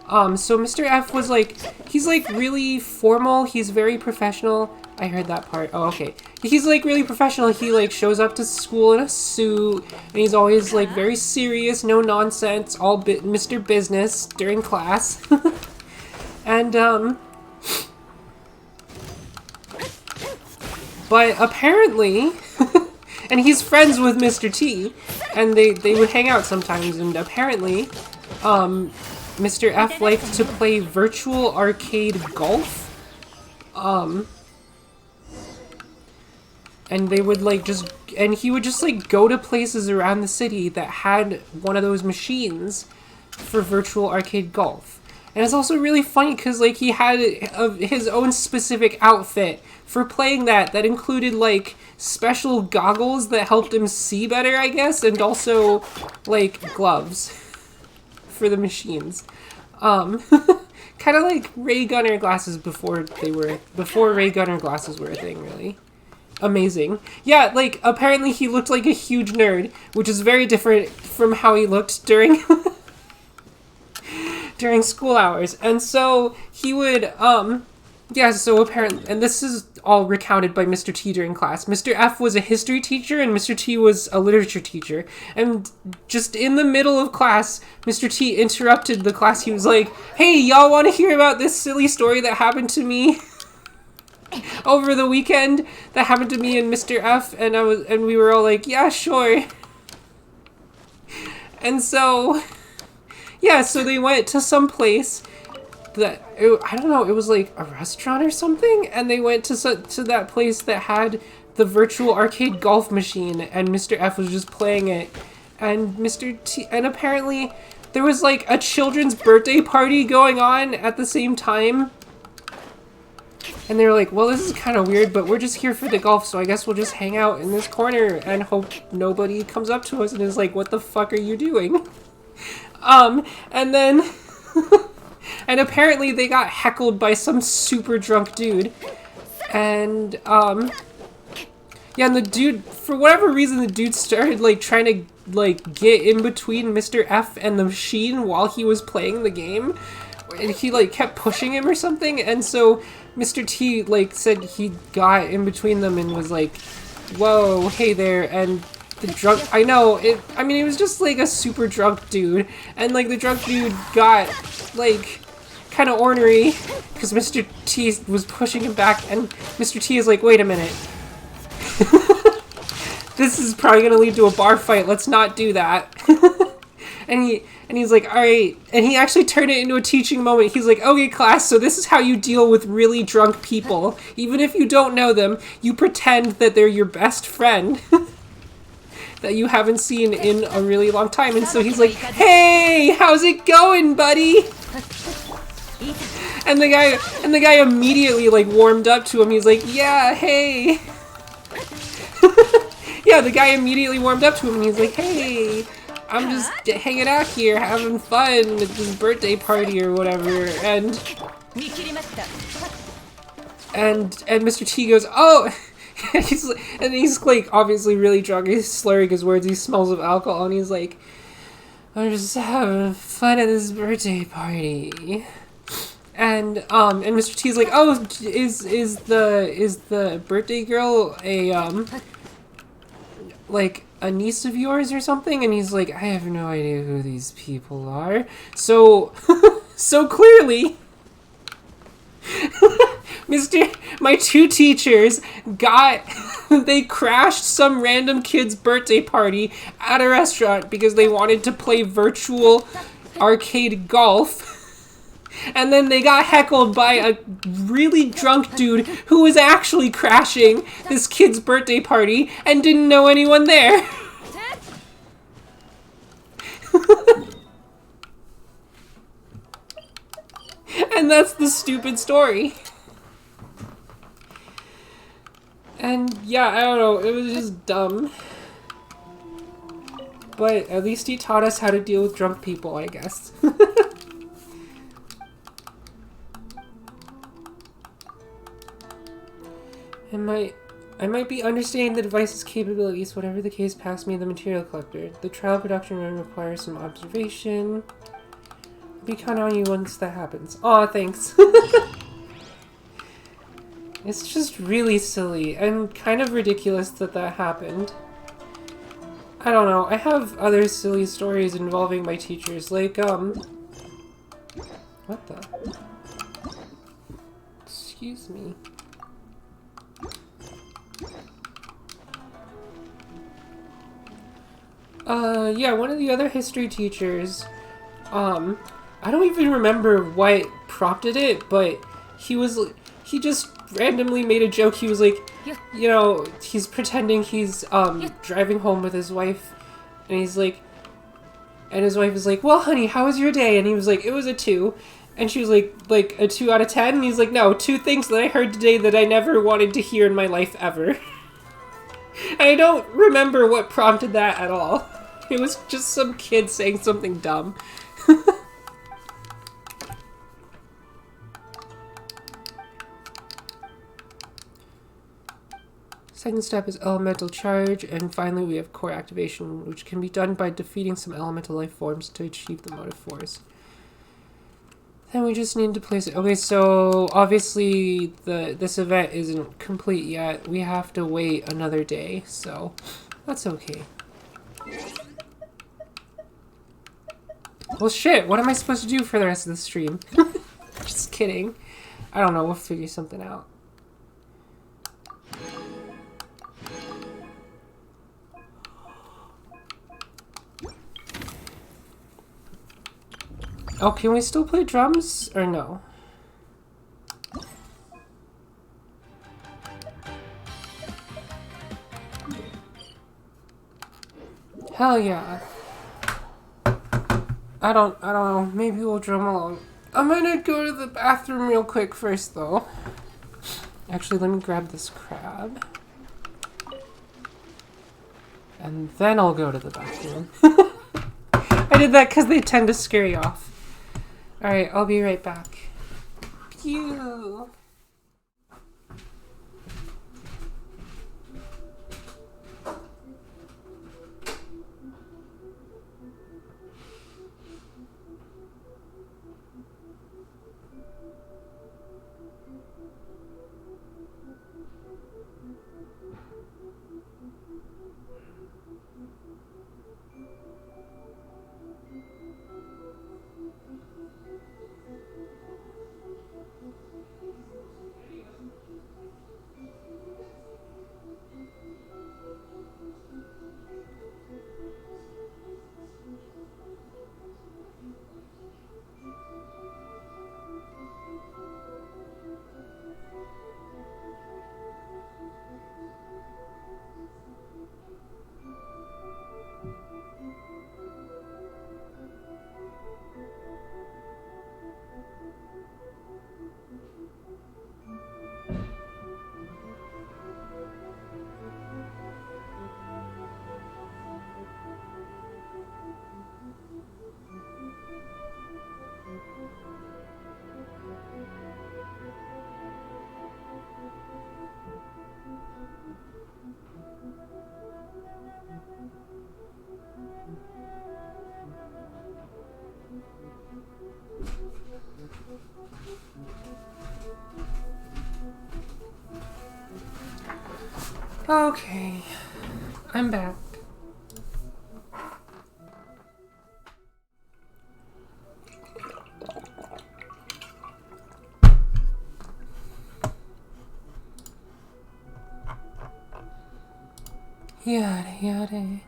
So Mr. F was like, he's like really formal, he's very professional. I heard that part. Oh, okay. He's like really professional. He like shows up to school in a suit, and he's always like very serious, no nonsense, all Mr. Business during class. And, but apparently, and he's friends with Mr. T, and they would hang out sometimes, and apparently, Mr. F liked to play virtual arcade golf. And they would like just, and he would just like go to places around the city that had one of those machines for virtual arcade golf. And it's also really funny because like he had his own specific outfit for playing that included like special goggles that helped him see better, I guess, and also like gloves for the machines. Kind of like ray gunner glasses before ray gunner glasses were a thing, really. Amazing. Yeah, like apparently he looked like a huge nerd, which is very different from how he looked during during school hours. And so he would yeah, so apparently, and this is all recounted by Mr. T during class. Mr. F was a history teacher and Mr. T was a literature teacher. And just in the middle of class, Mr. T interrupted the class. He was like, "Hey, y'all want to hear about this silly story that happened to me over the weekend? That happened to me and Mr. F." And we were all like, "Yeah, sure." And so, yeah, so they went to some place that, I don't know, it was like a restaurant or something, and they went to that place that had the virtual arcade golf machine, and Mr. F was just playing it, and Mr. T, and apparently there was like a children's birthday party going on at the same time, And they're like, well, this is kind of weird, but we're just here for the golf, so I guess we'll just hang out in this corner and hope nobody comes up to us and is like, what the fuck are you doing? And then, and apparently they got heckled by some super drunk dude. And, yeah, and the dude, for whatever reason, the dude started, like, trying to, like, get in between Mr. F and the machine while he was playing the game. And he, like, kept pushing him or something, and so Mr. T, like, said he got in between them and was like, whoa, hey there, and the drunk, I know, I mean, it was just, like, a super drunk dude, and, like, the drunk dude got, like, kind of ornery, because Mr. T was pushing him back, and Mr. T is like, wait a minute. This is probably gonna lead to a bar fight, let's not do that. And he's like, alright, and he actually turned it into a teaching moment. He's like, okay class, so this is how you deal with really drunk people. Even if you don't know them, you pretend that they're your best friend that you haven't seen in a really long time. And so he's like, hey, how's it going, buddy? And the guy immediately, like, warmed up to him. He's like, yeah, hey. Yeah, the guy immediately warmed up to him and he's like, hey, I'm just hanging out here, having fun at this birthday party or whatever, and Mr. T goes, oh, and he's like obviously really drunk, he's slurring his words, he smells of alcohol, and he's like, I'm just having fun at this birthday party. And Mr. T's like, oh, is the birthday girl like a niece of yours or something? And he's like, I have no idea who these people are. So, so clearly, my two teachers they crashed some random kid's birthday party at a restaurant because they wanted to play virtual arcade golf. And then they got heckled by a really drunk dude who was actually crashing this kid's birthday party and didn't know anyone there. And that's the stupid story. And yeah, I don't know, it was just dumb. But at least he taught us how to deal with drunk people, I guess. I might be understanding the device's capabilities, whatever the case, pass me the material collector. The trial production run requires some observation. I'll be counting on you once that happens. Aw, thanks. It's just really silly and kind of ridiculous that that happened. I don't know, I have other silly stories involving my teachers, like, what the? Excuse me. Yeah, one of the other history teachers, I don't even remember what prompted it, but he just randomly made a joke. He was like, you know, he's pretending he's, driving home with his wife, and he's like, and his wife is like, well, honey, how was your day? And he was like, it was a 2. And she was like a 2 out of 10? And he's like, no, 2 things that I heard today that I never wanted to hear in my life ever. And I don't remember what prompted that at all. It was just some kid saying something dumb. Second step is elemental charge, and finally we have core activation, which can be done by defeating some elemental life forms to achieve the motive force. Then we just need to place it. Okay, so obviously this event isn't complete yet. We have to wait another day, so that's okay. Well, shit, what am I supposed to do for the rest of the stream? Just kidding. I don't know, we'll figure something out. Oh, can we still play drums, or no? Hell yeah. I don't know, maybe we'll drum along. I'm gonna go to the bathroom real quick first, though. Actually, let me grab this crab. And then I'll go to the bathroom. I did that because they tend to scare you off. Alright, I'll be right back. Pew! Okay, I'm back. Yada yada.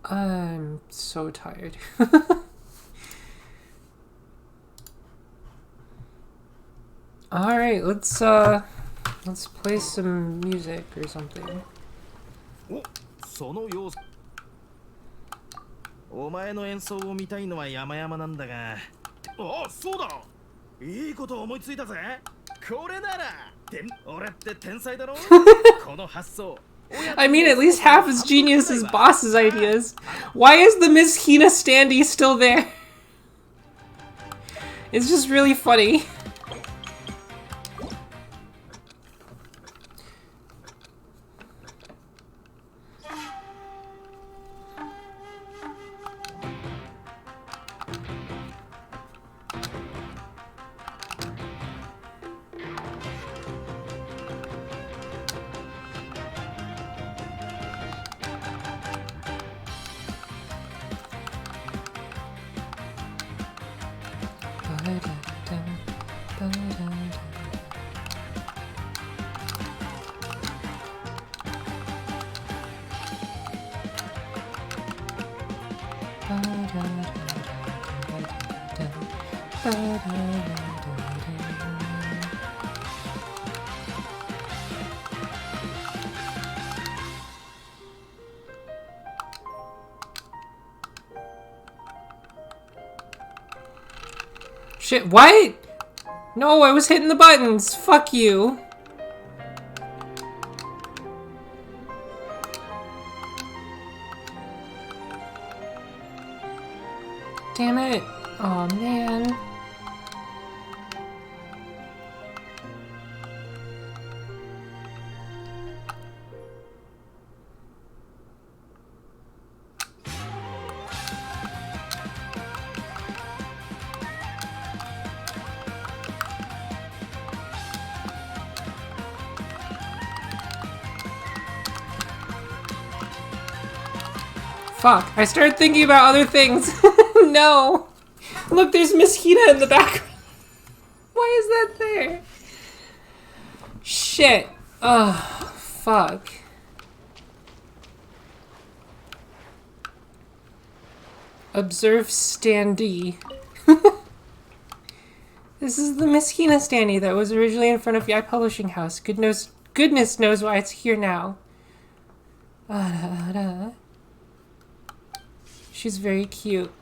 I'm so tired. Alright, let's play some music or something. お、その様子。お前の演奏を見たいのは山々なんだが。あ、そうだ。いいこと思いついたぜ。これなら、俺って天才だろ。この発想。I mean, at least half as genius as Boss's ideas. Why is the Miss Hina standee still there? It's just really funny. Shit, what? No, I was hitting the buttons. Fuck you. Damn it. Aw, man. Fuck, I started thinking about other things. No. Look, there's Miss Hina in the background. Why is that there? Shit. Oh, fuck. Observe standee. This is the Miss Hina standee that was originally in front of Yai Publishing House. Goodness knows why it's here now. She's very cute.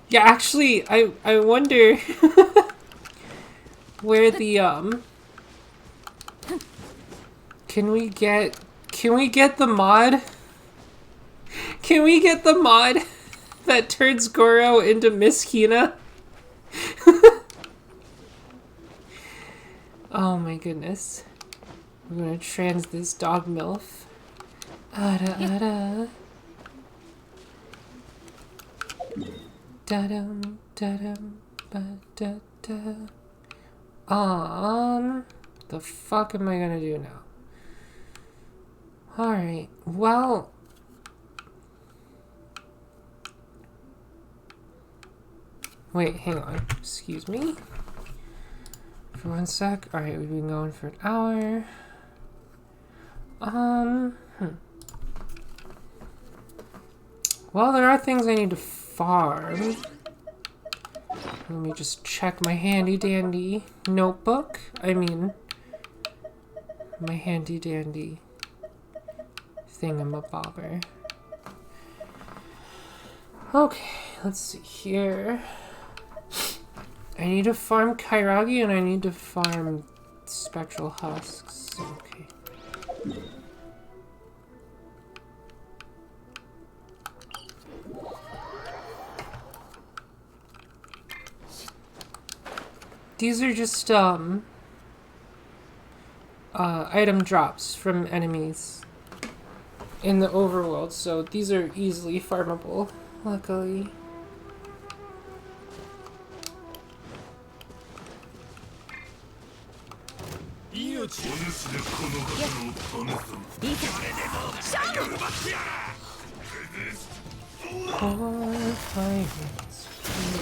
Yeah, actually, I wonder where the can we get the mod? Can we get the mod that turns Goro into Miss Hina? Oh my goodness. We're gonna trans this dog MILF. Da-dum, da-dum, ba-da-da. The fuck am I gonna do now? Alright, well... Wait, hang on. Excuse me. For 1 sec. Alright, we've been going for an hour. Well, there are things I need to farm. Let me just check my handy dandy notebook. I mean, my handy dandy thingamabobber. Okay, let's see here. I need to farm Kairagi and I need to farm spectral husks. Okay. These are just item drops from enemies in the overworld, so these are easily farmable, luckily. Poor pirates, poor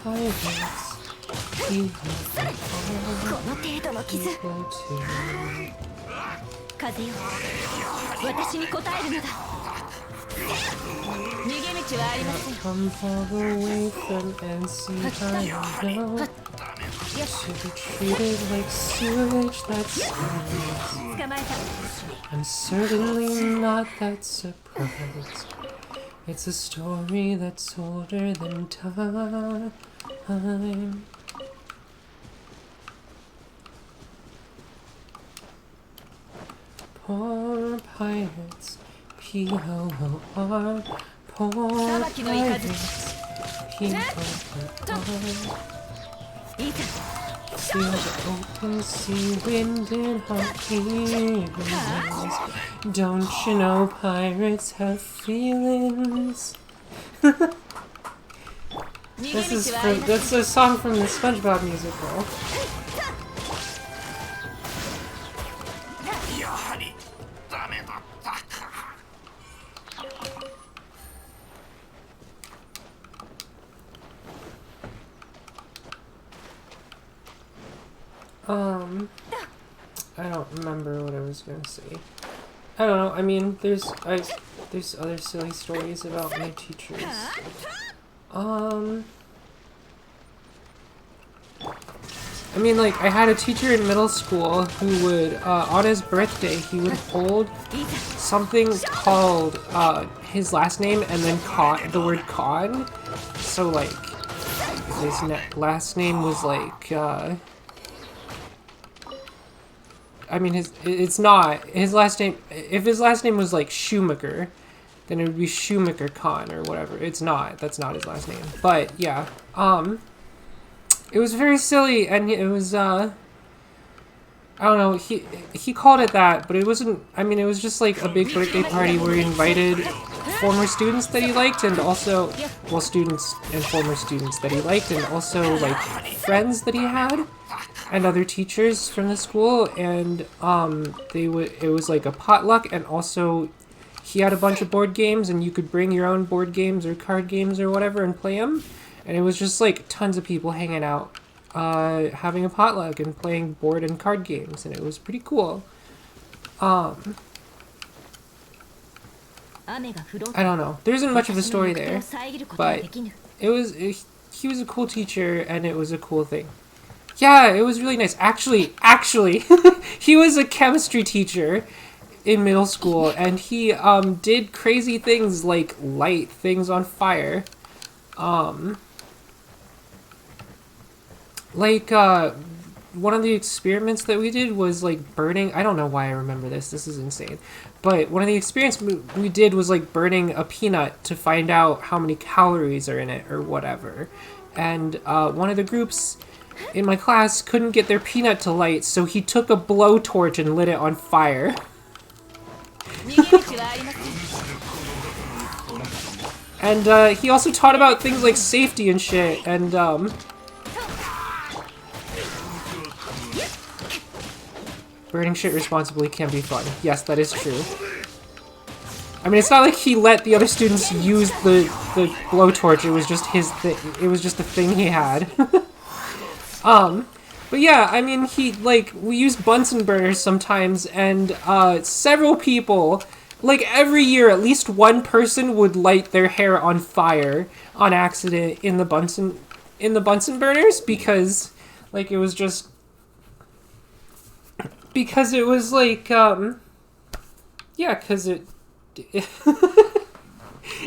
pirates, come all the way from NC, I know. To be treated like sewage, that's I'm certainly not that surprised. It's a story that's older than time. Poor pirates, P-O-O-R. Poor pirates, P-O-O-R. Feel the open sea wind in her ears. Don't you know pirates have feelings? That's a song from the SpongeBob musical. I don't remember what I was gonna say. I don't know, I mean, there's other silly stories about my teachers. I mean, like, I had a teacher in middle school who would, on his birthday, he would hold something called, his last name and then the word con. So, like, his last name was, like, I mean, it's not his last name. If his last name was like Schumacher, then it would be Schumacher Khan or whatever. It's not. That's not his last name. But yeah, it was very silly, and it was I don't know. He called it that, but it wasn't. I mean, it was just like a big birthday party where he invited former students that he liked, and also, well, students and former students that he liked, and also like friends that he had. And other teachers from the school, and it was like a potluck, and also he had a bunch of board games, and you could bring your own board games or card games or whatever and play them. And it was just like tons of people hanging out, having a potluck and playing board and card games, and it was pretty cool. I don't know. There isn't much of a story there, but he was a cool teacher, and it was a cool thing. Yeah, it was really nice. Actually, he was a chemistry teacher in middle school, and he did crazy things like light things on fire. One of the experiments that we did was like burning. I don't know why I remember this. This is insane. But one of the experiments we did was like burning a peanut to find out how many calories are in it or whatever. And one of the groups in my class couldn't get their peanut to light, so he took a blowtorch and lit it on fire. And he also taught about things like safety and shit, and burning shit responsibly can be fun. Yes, that is true. I mean, it's not like he let the other students use the blowtorch. It was just his thing. It was just a thing he had. But yeah, I mean, we use Bunsen burners sometimes, and several people, like every year, at least one person would light their hair on fire on accident in the Bunsen burners because, like, it was just. Because it was like, yeah, because it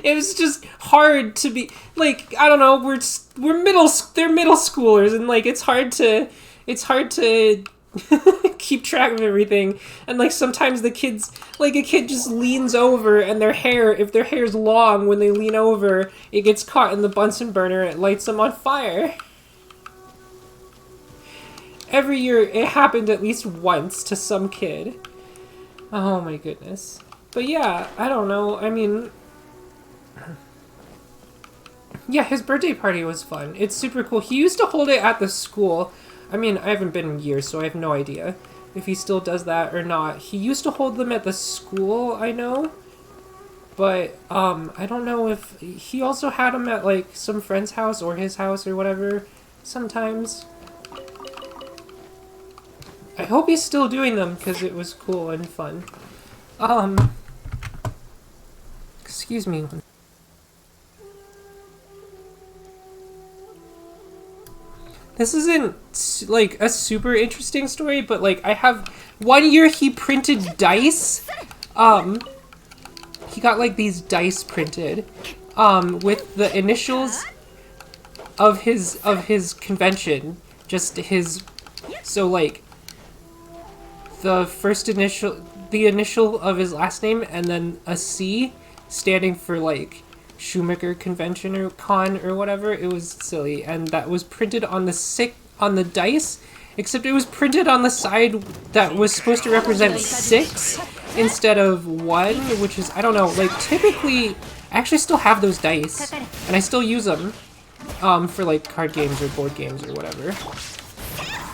was just hard to be, like, I don't know, they're middle schoolers, and, like, it's hard to keep track of everything, and, like, sometimes the kids, like, a kid just leans over, and if their hair's long, when they lean over, it gets caught in the Bunsen burner, and it lights them on fire. Every year, it happened at least once to some kid. Oh my goodness. But yeah, I don't know, I mean... Yeah, his birthday party was fun. It's super cool. He used to hold it at the school. I mean, I haven't been in years, so I have no idea if he still does that or not. He used to hold them at the school, I know. But, I don't know if... He also had them at, like, some friend's house or his house or whatever, sometimes. I hope he's still doing them, because it was cool and fun. Excuse me. This isn't, like, a super interesting story, but, like, I have... One year he printed dice. He got, like, these dice printed, with the initials of his convention. Just his... So, like... The initial of his last name, and then a C, standing for, like, Shoemaker Convention or Con or whatever. It was silly, and that was printed on the dice, except it was printed on the side that was supposed to represent 6 instead of 1, which is, I don't know, like, typically, I actually still have those dice, and I still use them, for, like, card games or board games or whatever.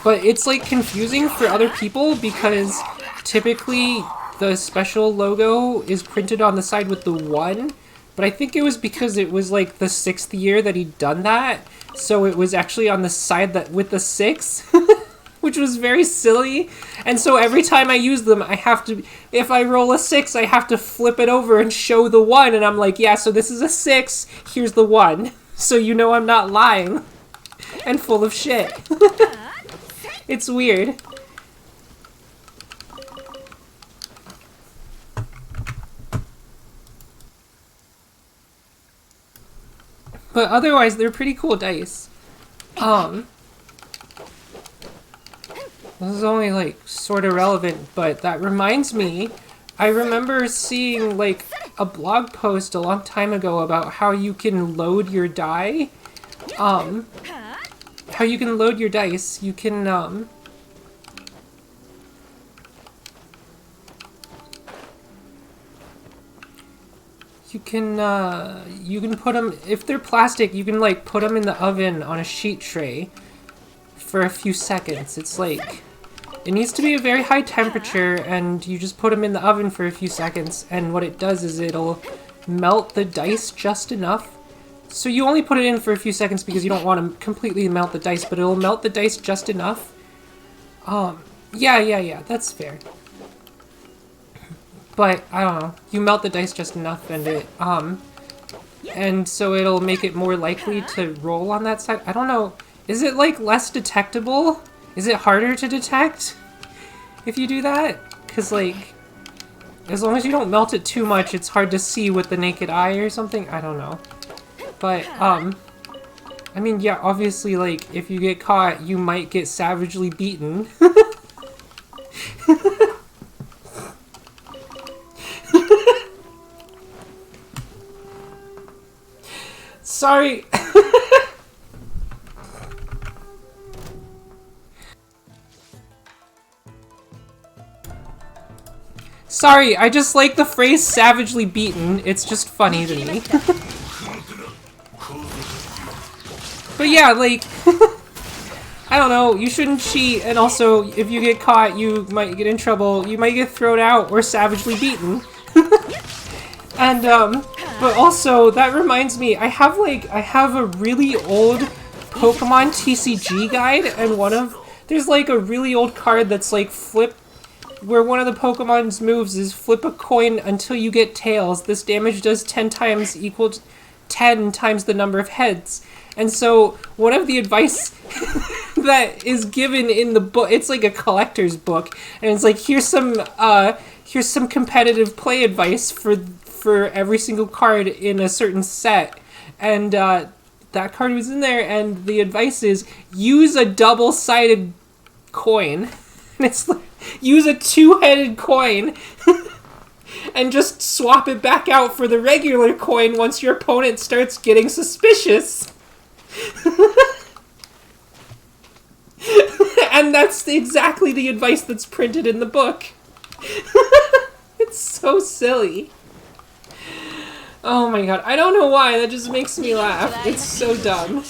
But it's, like, confusing for other people because typically the special logo is printed on the side with the 1, but I think it was because it was, like, the 6th year that he'd done that, so it was actually on the side that with the 6, which was very silly, and so every time I use them, I have to, if I roll a 6, I have to flip it over and show the 1, and I'm like, yeah, so this is a 6, here's the 1, so you know I'm not lying, and full of shit. It's weird. But otherwise, they're pretty cool dice. This is only, like, sort of relevant, but that reminds me, I remember seeing, like, a blog post a long time ago about how you can load your die. How you can load your dice. You can, you can put them, if they're plastic, you can, like, put them in the oven on a sheet tray for a few seconds. It's It needs to be a very high temperature, and you just put them in the oven for a few seconds, and what it does is it'll melt the dice just enough. So you only put it in for a few seconds because you don't want to completely melt the dice, but it'll melt the dice just enough. Yeah, that's fair. But, I don't know, you melt the dice just enough and it, and so it'll make it more likely to roll on that side. I don't know, is it, like, less detectable? Is it harder to detect if you do that? Because, like, as long as you don't melt it too much, it's hard to see with the naked eye or something. I don't know. But, I mean, yeah, obviously, like, if you get caught, you might get savagely beaten. Sorry. Sorry, I just like the phrase savagely beaten. It's just funny to me. But yeah, like, I don't know, you shouldn't cheat, and also, if you get caught, you might get in trouble, you might get thrown out or savagely beaten. And, but also, that reminds me, I have a really old Pokemon TCG guide, and there's like a really old card that's like where one of the Pokemon's moves is flip a coin until you get tails. This damage does 10 times equal to 10 times the number of heads. And so, one of the advice that is given in the book, it's like a collector's book, and it's like, here's some competitive play advice for every single card in a certain set. And, that card was in there, and the advice is, use a double-sided coin. And it's like, use a two-headed coin, and just swap it back out for the regular coin once your opponent starts getting suspicious. And that's exactly the advice that's printed in the book. It's so silly. Oh my god, I don't know why, that just makes me laugh. It's so dumb.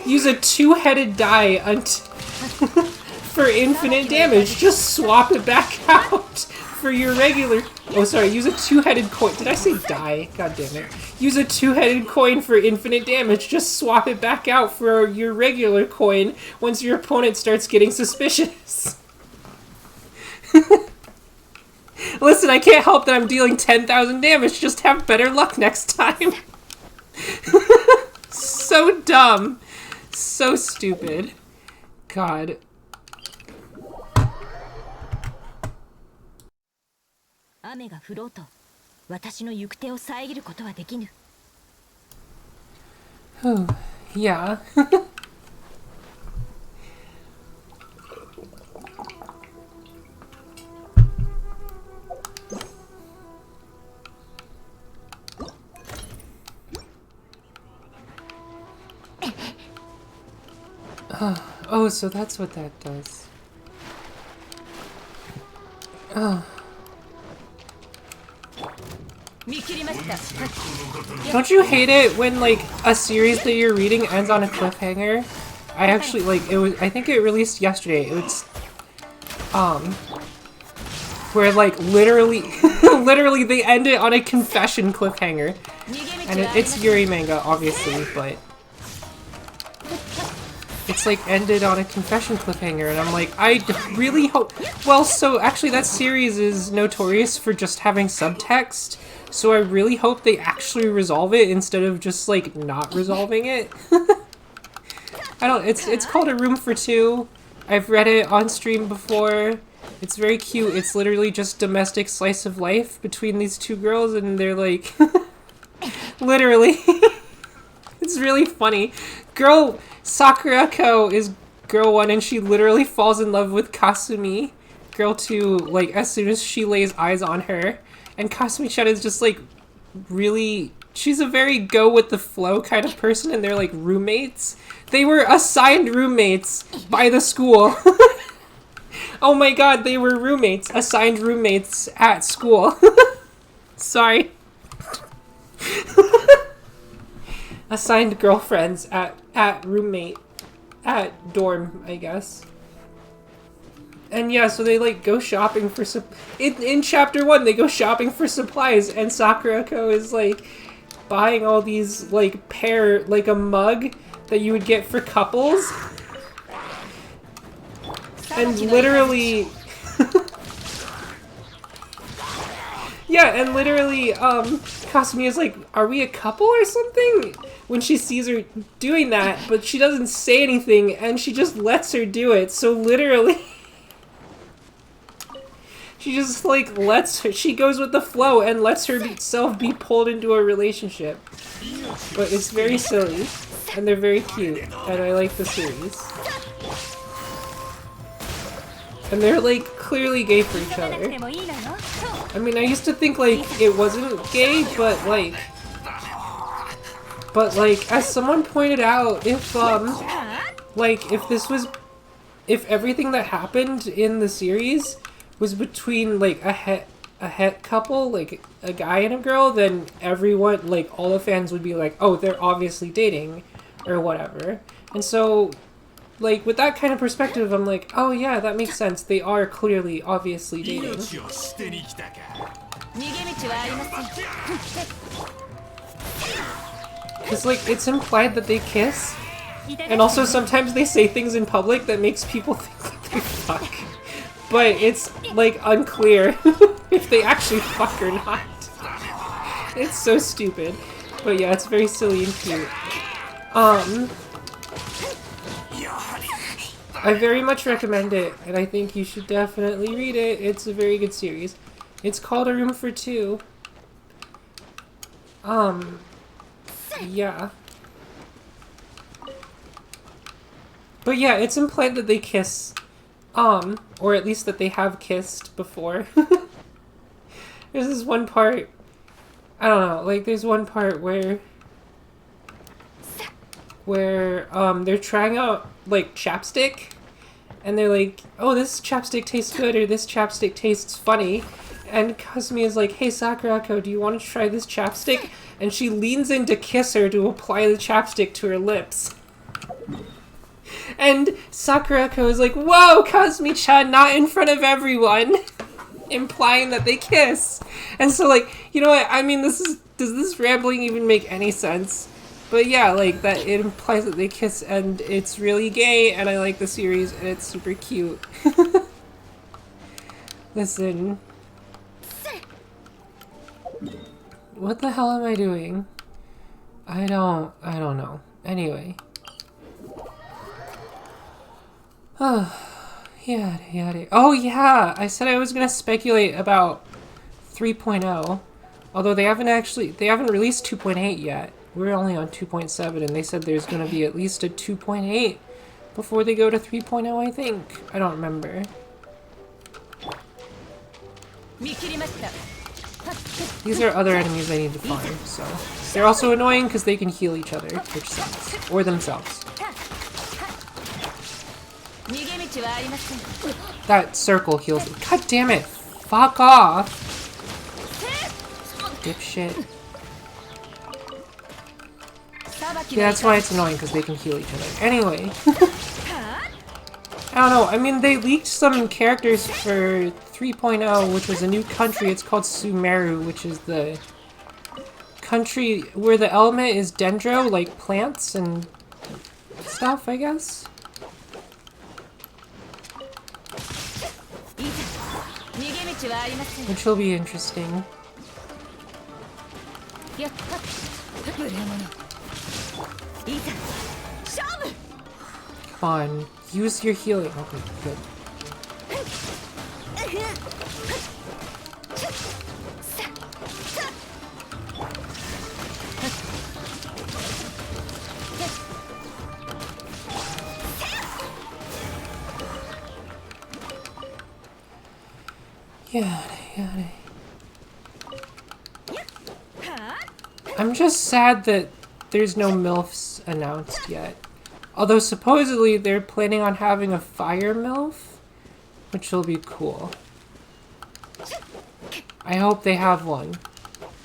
Use a two-headed die for infinite damage. Just swap it back out for your regular... Oh, sorry, use a two-headed coin. Did I say die? God damn it. Use a two-headed coin for infinite damage. Just swap it back out for your regular coin once your opponent starts getting suspicious. Listen, I can't help that I'm dealing 10,000 damage. Just have better luck next time. So dumb. So stupid. God. Oh, yeah. Oh, so that's what that does. Oh. Don't you hate it when, like, a series that you're reading ends on a cliffhanger? I actually, like, I think it released yesterday. It's, where, like, literally they end it on a confession cliffhanger. And it's Yuri manga, obviously, but it's, like, ended on a confession cliffhanger, and I'm like, I really hope... Well, so, actually, that series is notorious for just having subtext, so I really hope they actually resolve it instead of just, like, not resolving it. It's called A Room for Two. I've read it on stream before. It's very cute. It's literally just domestic slice of life between these two girls, and they're, like... literally. It's really funny. Girl... Sakurako is girl 1, and she literally falls in love with Kasumi. Girl 2, like, as soon as she lays eyes on her. And Kasumi-chan is just, like, really she's a very go with the flow kind of person, and they're like roommates. They were assigned roommates by the school. Oh my god, they were roommates, assigned roommates at school. Sorry. Assigned girlfriends at roommate, at dorm, I guess. And yeah, so they like go shopping for in chapter 1 they go shopping for supplies, and Sakurako is like buying all these like like a mug that you would get for couples. And literally yeah, and literally Kasumi is like, are we a couple or something? When she sees her doing that, but she doesn't say anything and she just lets her do it. So literally she just like lets her, she goes with the flow and lets herself be pulled into a relationship. But it's very silly and they're very cute and I like the series. And they're like clearly gay for each other. I mean, I used to think like it wasn't gay, but like as someone pointed out, if if everything that happened in the series was between like a het couple, like a guy and a girl, then everyone, like all the fans would be like, oh, they're obviously dating or whatever. And so like with that kind of perspective, I'm like, oh yeah, that makes sense. They are clearly obviously dating. Because like it's implied that they kiss, and also sometimes they say things in public that makes people think that they fuck. But it's like unclear if they actually fuck or not. It's so stupid. But yeah, it's very silly and cute. I very much recommend it, and I think you should definitely read it. It's a very good series. It's called A Room for Two. Yeah. But yeah, it's implied that they kiss, or at least that they have kissed before. There's this one part, I don't know, like there's one part where they're trying out like chapstick, and they're like, oh, this chapstick tastes good, or this chapstick tastes funny, and Kasumi is like, hey Sakurako, do you want to try this chapstick? And she leans in to kiss her to apply the chapstick to her lips. And Sakurako is like, whoa, Kasumi-chan, not in front of everyone. Implying that they kiss. And so like, you know what, I mean, does this rambling even make any sense? But yeah, like, that it implies that they kiss, and it's really gay, and I like the series, and it's super cute. Listen. What the hell am I doing? I don't know. Anyway. Oh, yada. Oh yeah! I said I was gonna speculate about 3.0. Although they haven't released 2.8 yet. We're only on 2.7, and they said there's gonna be at least a 2.8 before they go to 3.0, I think. I don't remember. These are other enemies I need to find, so. They're also annoying because they can heal each other, which sucks. Or themselves. That circle heals me. God damn it! Fuck off! Dipshit. Yeah, that's why it's annoying, because they can heal each other. Anyway. I don't know, I mean, they leaked some characters for 3.0, which was a new country. It's called Sumeru, which is the country where the element is dendro, like plants and stuff, I guess. Which will be interesting. Come on, use your healing. Okay, good. Yada. I'm just sad that there's no MILFs announced yet. Although supposedly they're planning on having a fire MILF, which will be cool. I hope they have one.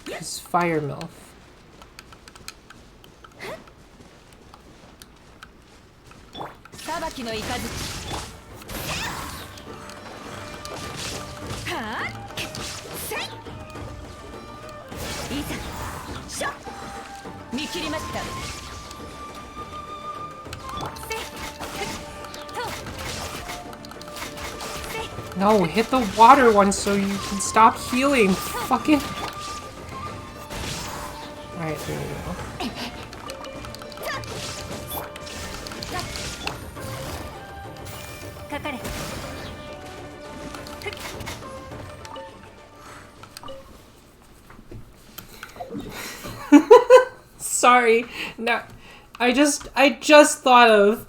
Because fire MILF. No, hit the water one so you can stop healing. Fucking. Alright, there we go. Sorry. No, I just thought of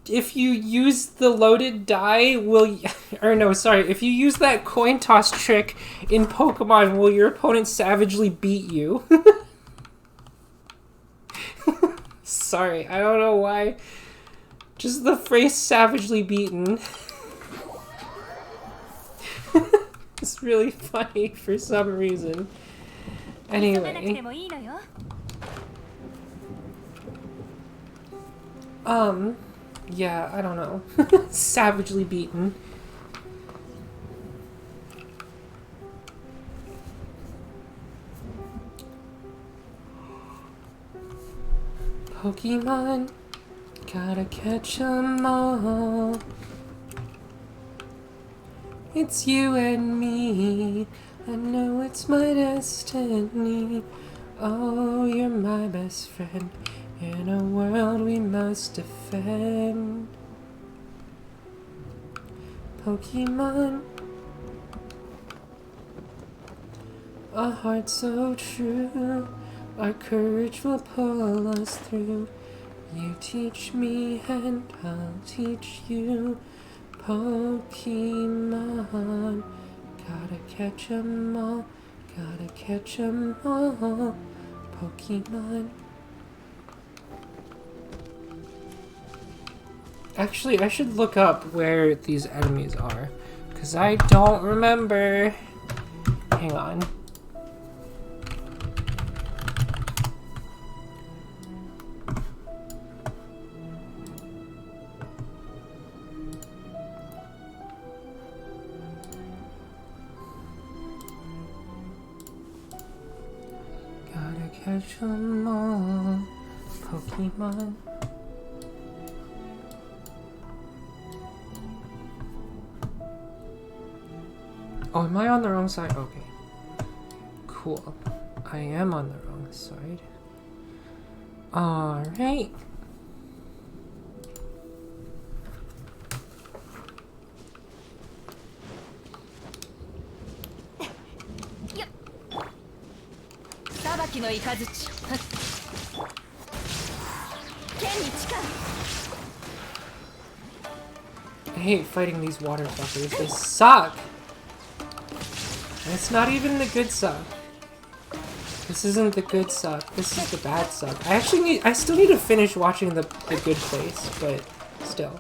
if you use the loaded die, if you use that coin toss trick in Pokemon, will your opponent savagely beat you? Sorry, I don't know why. Just the phrase savagely beaten. It's really funny for some reason. Anyway. Yeah, I don't know. Savagely beaten. Pokemon, gotta catch 'em all. It's you and me. I know it's my destiny. Oh, you're my best friend. In a world we must defend. Pokemon, a heart so true. Our courage will pull us through. You teach me and I'll teach you. Pokemon, gotta catch 'em all. Gotta catch 'em all. Pokemon. Actually, I should look up where these enemies are, because I don't remember. Hang on. Gotta catch 'em all, Pokemon. Oh, am I on the wrong side? Okay. Cool. I am on the wrong side. Alright. I hate fighting these water fuckers. They suck! And it's not even the good suck. This isn't the good suck. This is the bad suck. I still need to finish watching the good place, but still.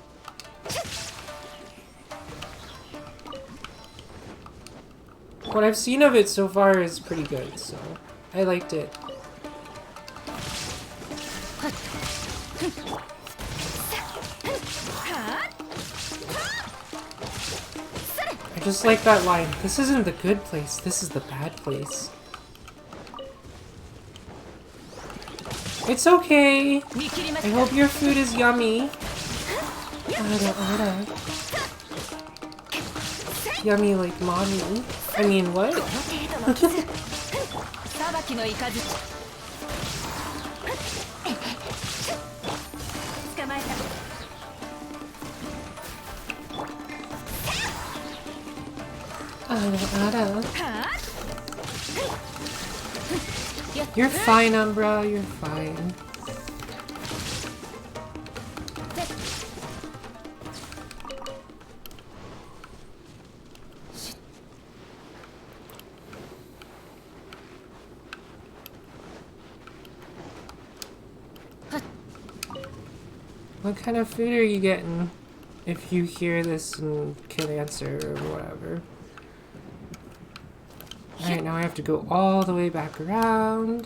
What I've seen of it so far is pretty good, so I liked it. I just like that line. This isn't the good place, this is the bad place. It's okay. I hope your food is yummy. Yummy like mommy. I mean, what? You're fine, Umbra. You're fine. What kind of food are you getting? If you hear this and can answer or whatever. Alright, now I have to go all the way back around.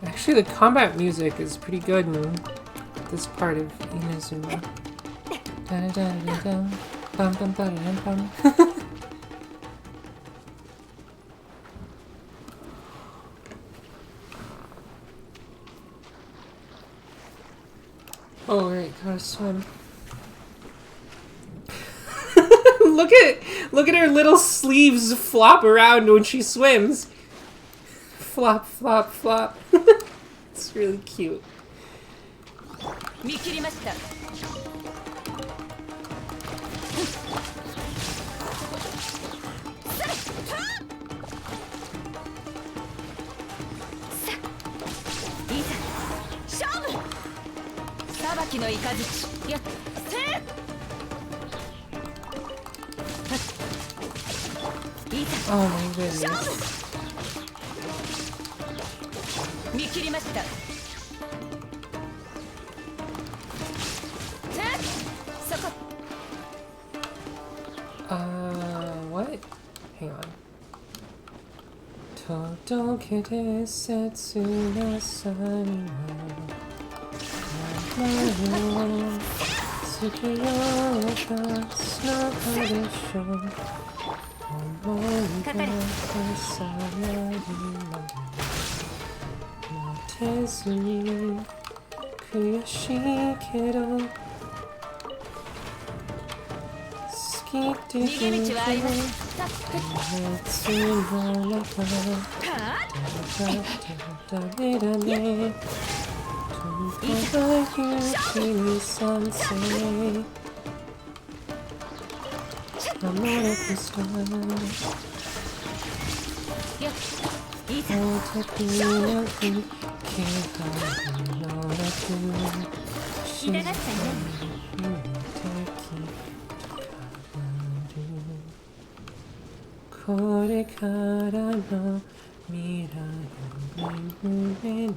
Actually, the combat music is pretty good in this part of Inazuma. Da-da-da-da-da. Bum, bum, ba-da-dum, bum. Oh, right, gotta swim. Look at her little sleeves flop around when she swims. Flop, flop, flop. It's really cute. Oh my goodness. What? Hang on. Todoke de setsu na sani wa tsukiyo ga tsunoka desho omoi ga kasayari motezu ni kuyashii kedo 逃げ道はあります。これからの未来を夢に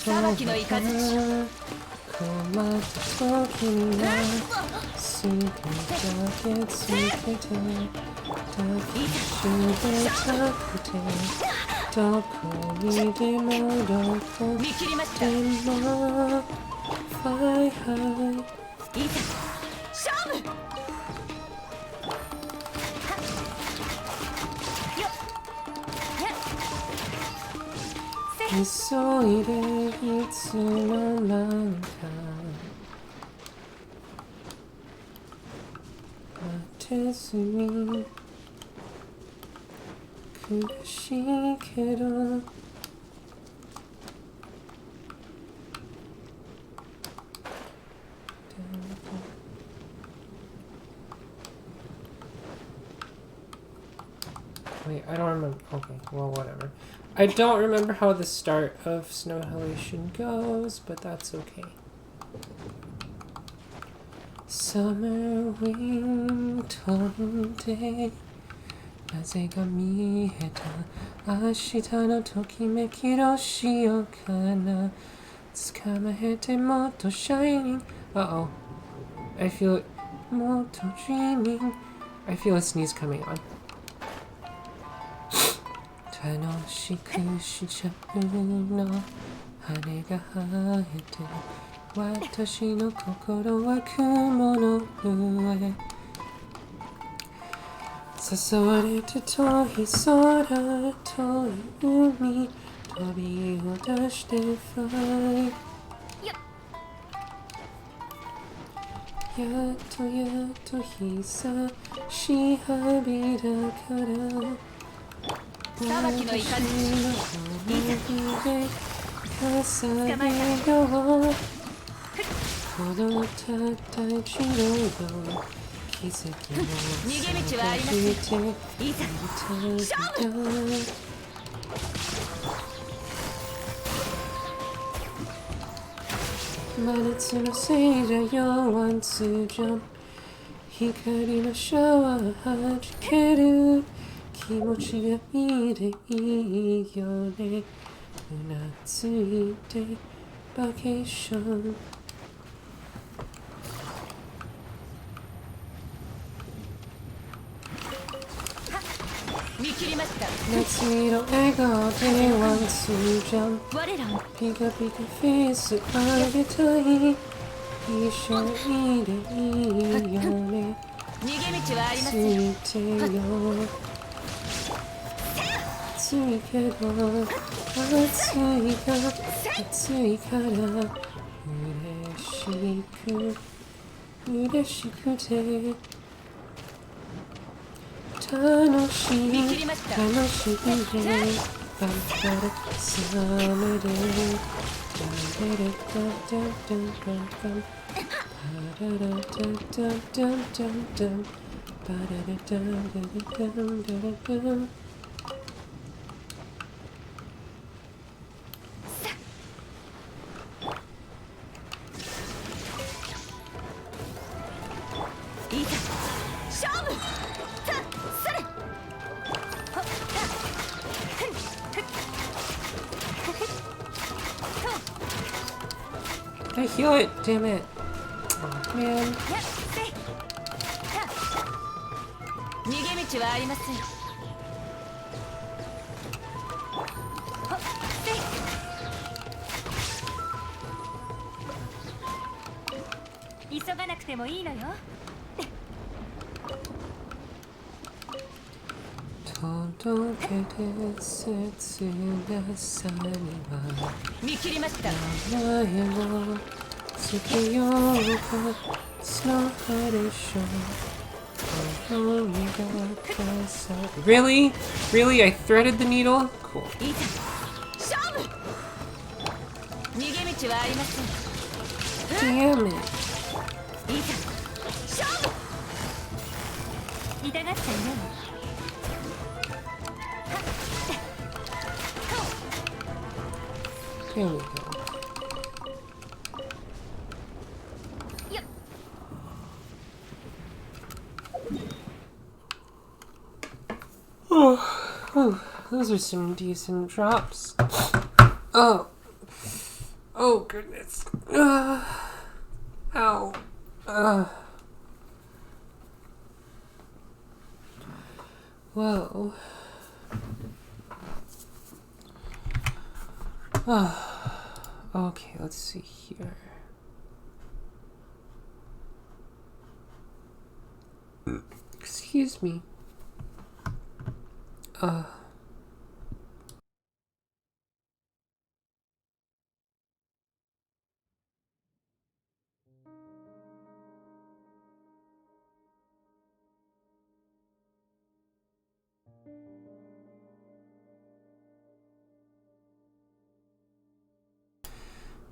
裁きのイカズチ困った時にはすぐだけつけて抱きしめたくてどこにでもどこでもファイハイいざ勝負急いでいつもなんか待てずに苦しいけどWait, I don't remember. Okay, well, whatever. I don't remember how the start of Snow Halation goes, but that's okay. Summer wind 飛んで風が見えた明日のときめきどうしようかな捕まえてもっと shining Uh-oh I feel it もっと dreaming I feel a sneeze coming on 楽しくしちゃうの羽が生えて私の心は雲の上誘われて遠い空遠い海飛びを出して fly やっと日差し浴びだから裁きのイカズチ重ねようこのたった一度の奇跡を逃げ道はありません。いざ勝負。真夏のせいじゃよ One to jump 光のシャワーはじける気持ちがいいでいいよねうなついてバケーション見切りました。夏色笑顔で One to jump 我らをピカピカフェイス上げたい一緒にいでいいよね逃げ道はありまつせん。いてよ暑いけど暑いから嬉しくて楽しい見切りました。でバンバラサメでダレレダダダンバンバンパララダダダンダンダンパララダダダダンダラダンいざ勝負。さそれ。ほっふんふっ I heal it, damn it. Oh, man. やっせい。逃げ道はありません。ほっせい。急がなくてもいいのよ。届けて切なさには見切りました。名前をつけようかその葉でしょう思いが重さ Really? Really? I threaded the needle? Cool. いざ勝負。逃げ道はありません。 Damn it. いざ勝負。痛がっちゃいない。 There we go. Oh, those are some decent drops. Oh. Oh, goodness. Ow. Whoa. Okay, let's see here. Excuse me.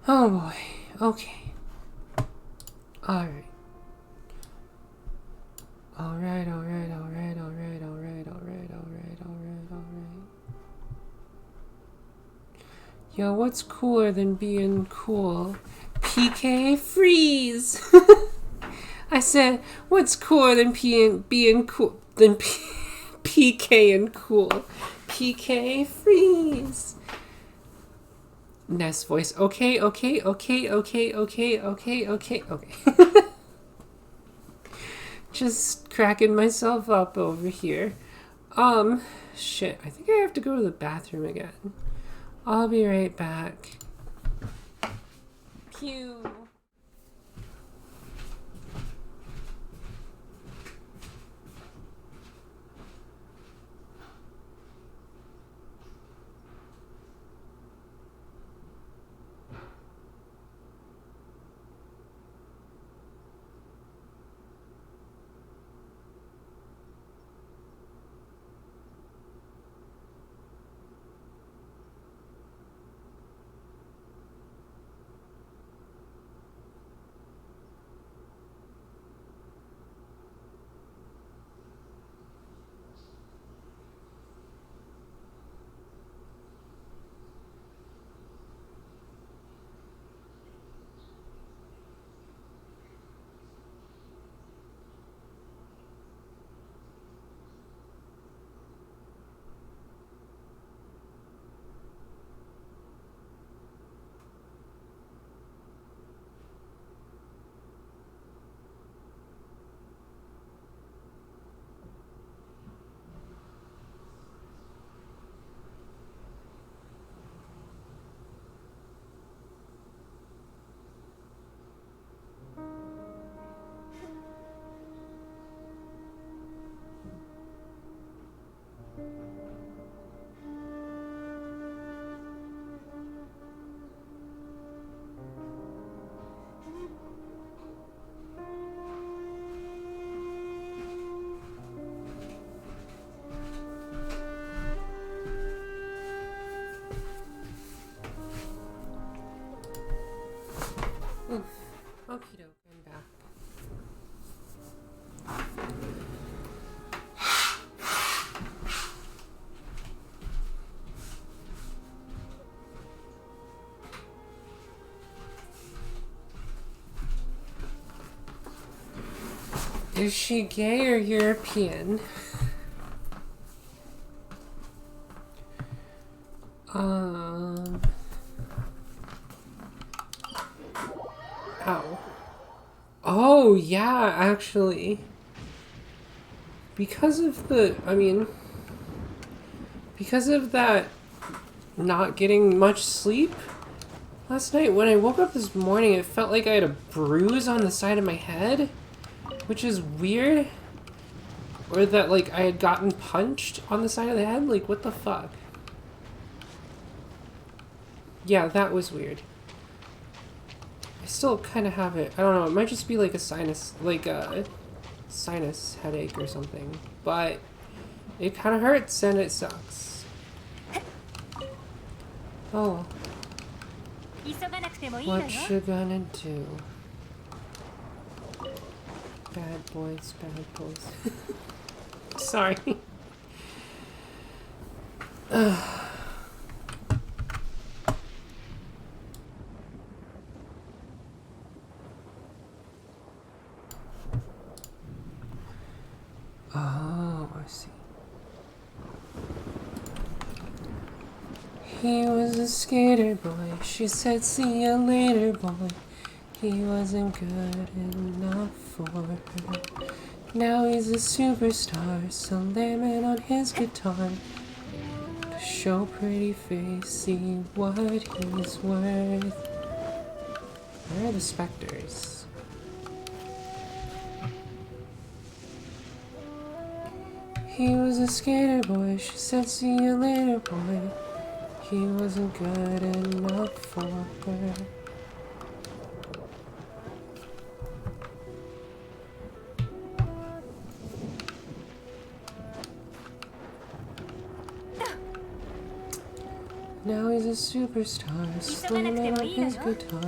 Oh boy. Okay. Alright. Alright. Yo, what's cooler than being cool? PK freeze! I said, what's cooler than being cool than PK and cool? PK freeze! Nest voice. Okay. Just cracking myself up over here. Shit. I think I have to go to the bathroom again. I'll be right back. Pew. Is she gay or European? Ow. Oh, yeah, actually. Because of because of that not getting much sleep last night, when I woke up this morning, it felt like I had a bruise on the side of my head, which is weird. Or that, like, I had gotten punched on the side of the head. Like, what the fuck? Yeah, that was weird. I still kind of have it. I don't know. It might just be like a sinus headache or something. But it kind of hurts and it sucks. Oh. What you gonna do? Bad boys, bad boys. Sorry. Oh, I see. He was a skater boy. She said, see ya later, boy. He wasn't good enough for her. Now he's a superstar, slamming on his guitar to show pretty face, see what he's worth. Where are the specters? He was a skater boy, she said, see you later, boy. He wasn't good enough for her. Now he's a superstar, slamming on his guitar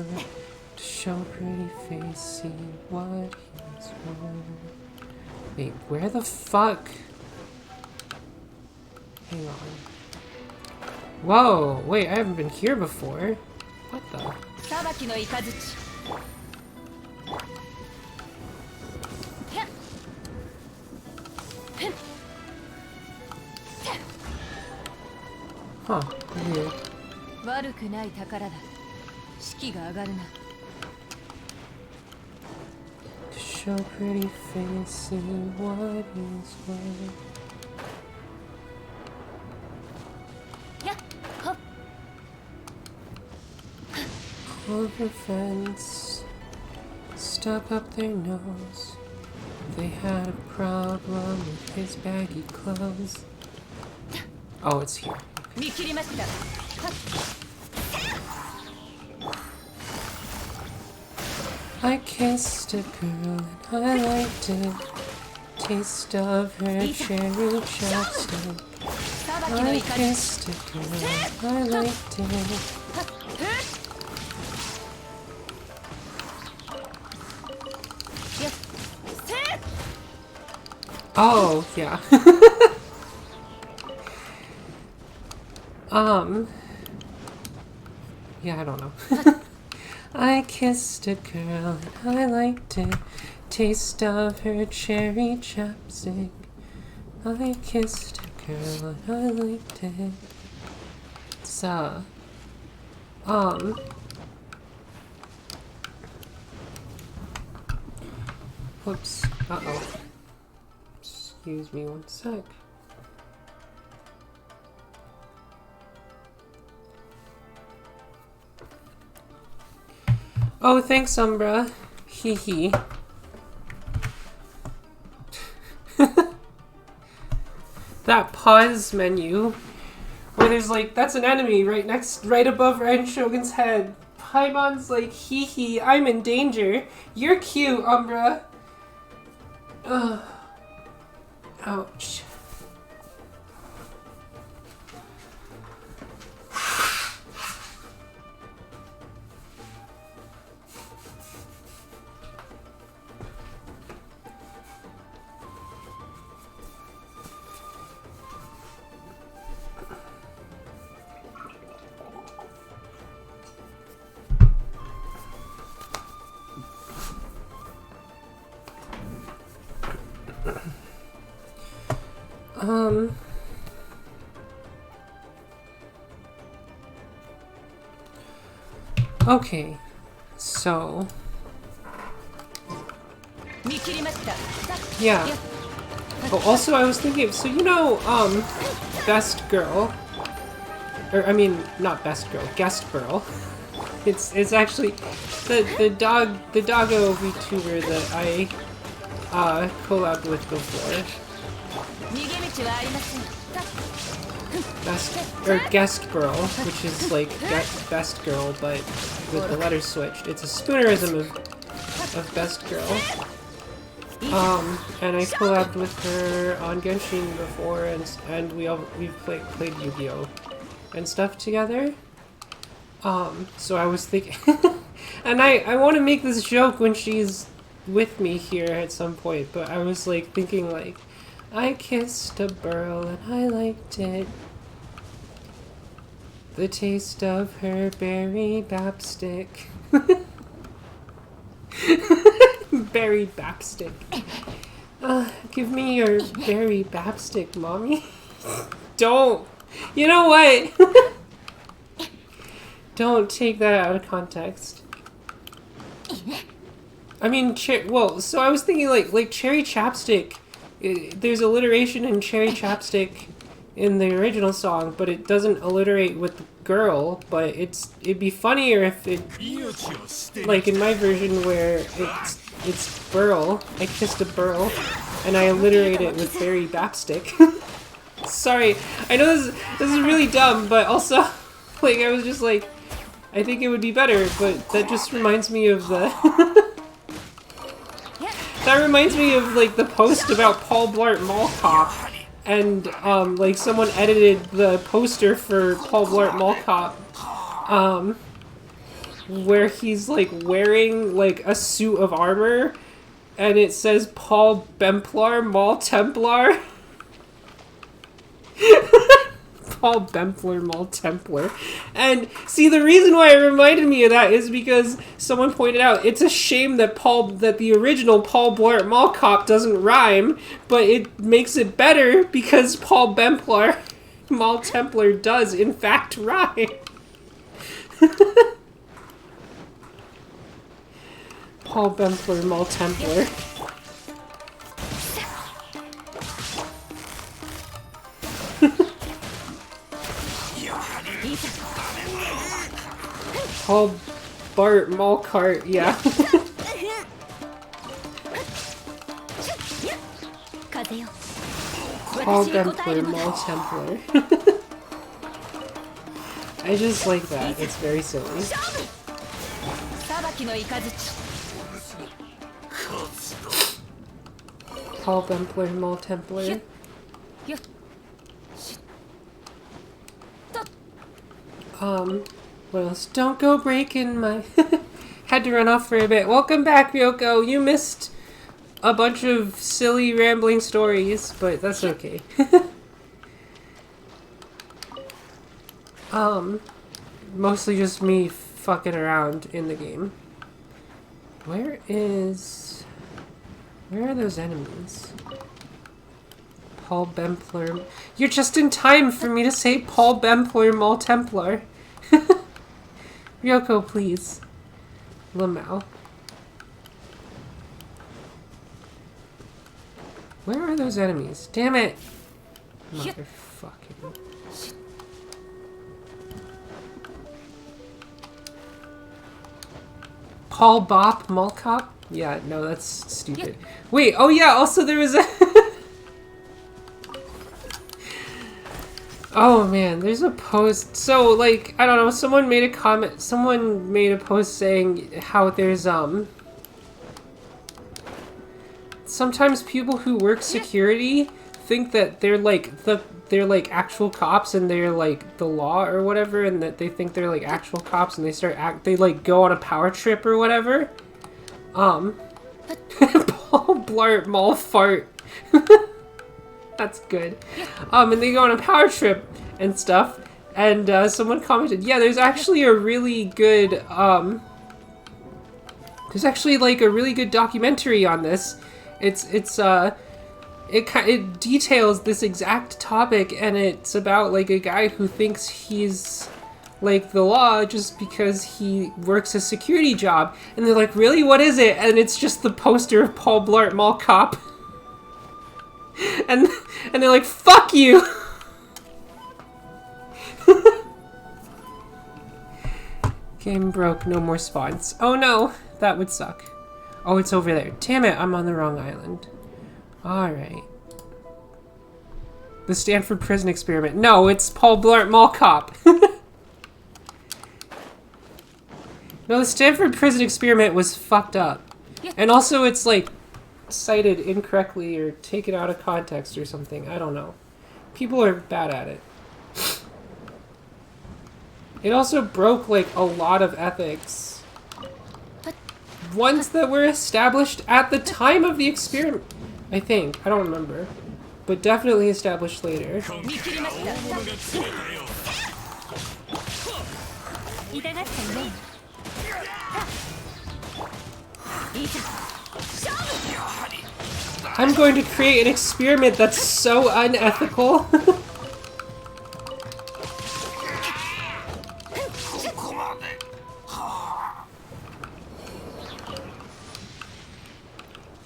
to show pretty face, see what he's worth. Wait, where the fuck? Hang on. Whoa, wait, I haven't been here before. What the? Huh, weird. To show pretty face, see what he's worth. Over fence, stuck up their nose. They had a problem with his baggy clothes. Oh, it's here. I kissed a girl and I liked it. Taste of her cherry chapstick. I kissed a girl and I liked it. Oh, yeah. Yeah, I don't know. I kissed a girl and I liked it. Taste of her cherry chapstick. I kissed a girl and I liked it. So, whoops. Uh-oh. Excuse me one sec. Oh, thanks, Umbra. Hee hee. That pause menu, where there's like, that's an enemy right above Ryan Shogun's head. Paimon's like, hee hee, I'm in danger. You're cute, Umbra. Ugh. Ouch. Okay, so yeah. Oh, also I was thinking, so you know, Best Girl, or I mean, not Best Girl, Guest Girl. It's actually the doggo VTuber that I collabed with before. Guest Girl, which is like Best Girl, but with the letters switched. It's a spoonerism of Best Girl. And I collabed with her on Genshin before, and we've played Yu-Gi-Oh! And stuff together. So I was thinking, and I want to make this joke when she's with me here at some point, but I was like thinking like, I kissed a burl and I liked it. The taste of her berry bapstick. Berry bapstick. Give me your berry bapstick, mommy. Don't. You know what? Don't take that out of context. I mean, well, so I was thinking like cherry chapstick. There's alliteration in cherry chapstick in the original song, but it doesn't alliterate with the girl. But it'd be funnier if it, like in my version where it's burl. I kissed a burl, and I alliterate it with berry bapstick. Sorry, I know this is really dumb, but also like I was just like, I think it would be better, but that just reminds me of the that reminds me of like the post about Paul Blart Mall Cop, and like someone edited the poster for Paul Blart Mall Cop, where he's like wearing like a suit of armor, and it says Paul Bemplar Mall Templar. Paul Bemplar Mall Templar. And see, the reason why it reminded me of that is because someone pointed out it's a shame that the original Paul Blart Mall Cop doesn't rhyme, but it makes it better because Paul Bemplar Mall Templar does in fact rhyme. Paul Bemplar Mall Templar. Paul Bart Mall Cart, yeah. Paul Bemplar Mall Templar. I just like that. It's very silly. Paul Bemplar Mall Templar. What else? Don't go breaking my... Had to run off for a bit. Welcome back, Ryoko. You missed a bunch of silly rambling stories, but that's okay. Mostly just me fucking around in the game. Where are those enemies? Paul Bemplar... You're just in time for me to say Paul Bemplar Mall Templar. Ryoko, please. Lamau. Where are those enemies? Damn it! Motherfucking... Paul Bop Mall Cop? Yeah, no, that's stupid. Wait, oh yeah, also there was a... Oh man, there's a post. So like, I don't know, someone made a comment, someone made a post saying how there's sometimes people who work security think that they're like actual cops and they're like the law or whatever, and that they think they're like actual cops and they like go on a power trip or whatever. Paul Blart Mall Fart. That's good. And they go on a power trip and stuff, and someone commented, yeah, there's actually a really good, there's actually like a really good documentary on this. It's it details this exact topic, and it's about like a guy who thinks he's like the law just because he works a security job, and they're like, really, what is it? And it's just the poster of Paul Blart Mall Cop. and they're like, fuck you. Game broke, no more spawns. Oh no, that would suck. Oh, it's over there. Damn it, I'm on the wrong island. Alright. The Stanford Prison Experiment. No, it's Paul Blart Mall Cop. No, the Stanford Prison Experiment was fucked up. And also it's like cited incorrectly or taken out of context or something. I don't know. People are bad at it. It also broke like a lot of ethics. Ones that were established at the time of the experiment. I think. I don't remember. But definitely established later. I'm going to create an experiment that's so unethical.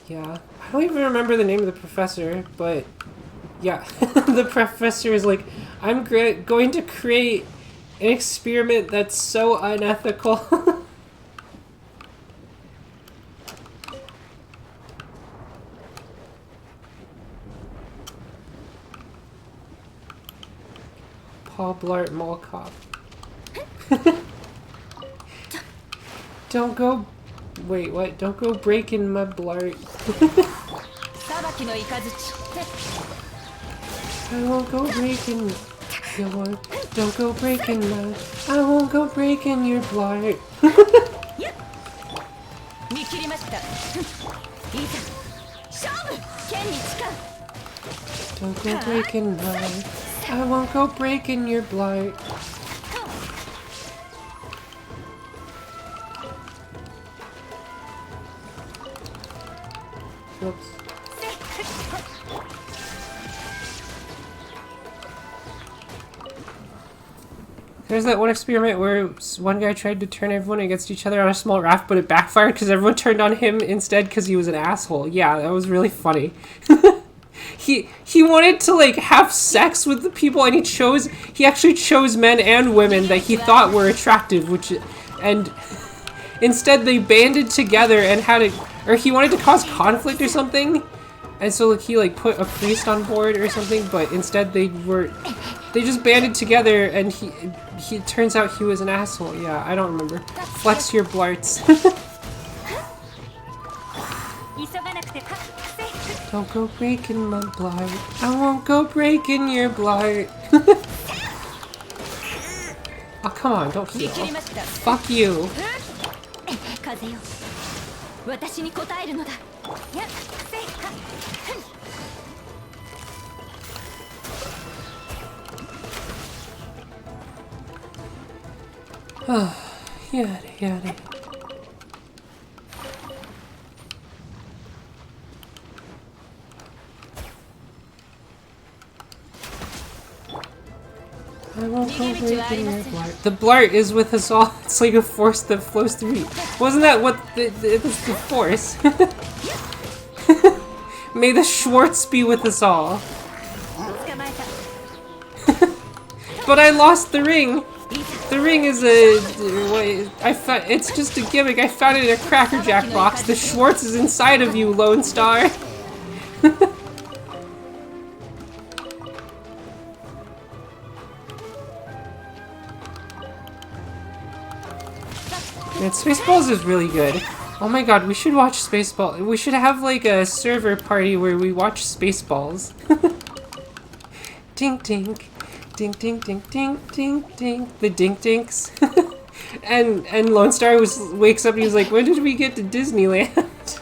Yeah, I don't even remember the name of the professor, but yeah, the professor is like, I'm going to create an experiment that's so unethical. Paul Blart Mall Cop. Don't go... Wait, what? Don't go breaking my blart. I won't go breaking your blart. Don't go breaking my... I won't go breaking your blart. Don't go breaking my... I won't go breaking your blart. Oops. There's that one experiment where one guy tried to turn everyone against each other on a small raft, but it backfired because everyone turned on him instead because he was an asshole. Yeah, that was really funny. He wanted to like have sex with the people, and he actually chose men and women that he thought were attractive, and instead they banded together and or he wanted to cause conflict or something, and so like he like put a priest on board or something, but instead they just banded together, and it turns out he was an asshole. Yeah, I don't remember. Flex your blarts. Don't go breaking my blart. I won't go breaking your blart. Oh, come on, don't heal. Fuck you. Oh, yada yada. I won't go breaking your blart. The blart is with us all. It's like a force that flows through you. Wasn't that what the force? May the Schwartz be with us all. But I lost the ring. The ring is it's just a gimmick. I found it in a Cracker Jack box. The Schwartz is inside of you, Lone Star. Man, Spaceballs is really good. Oh my god, we should watch Spaceballs. We should have like a server party where we watch Spaceballs. Dink dink. Dink dink dink dink dink dink. The dink dinks. and Lone Star wakes up and he's like, when did we get to Disneyland?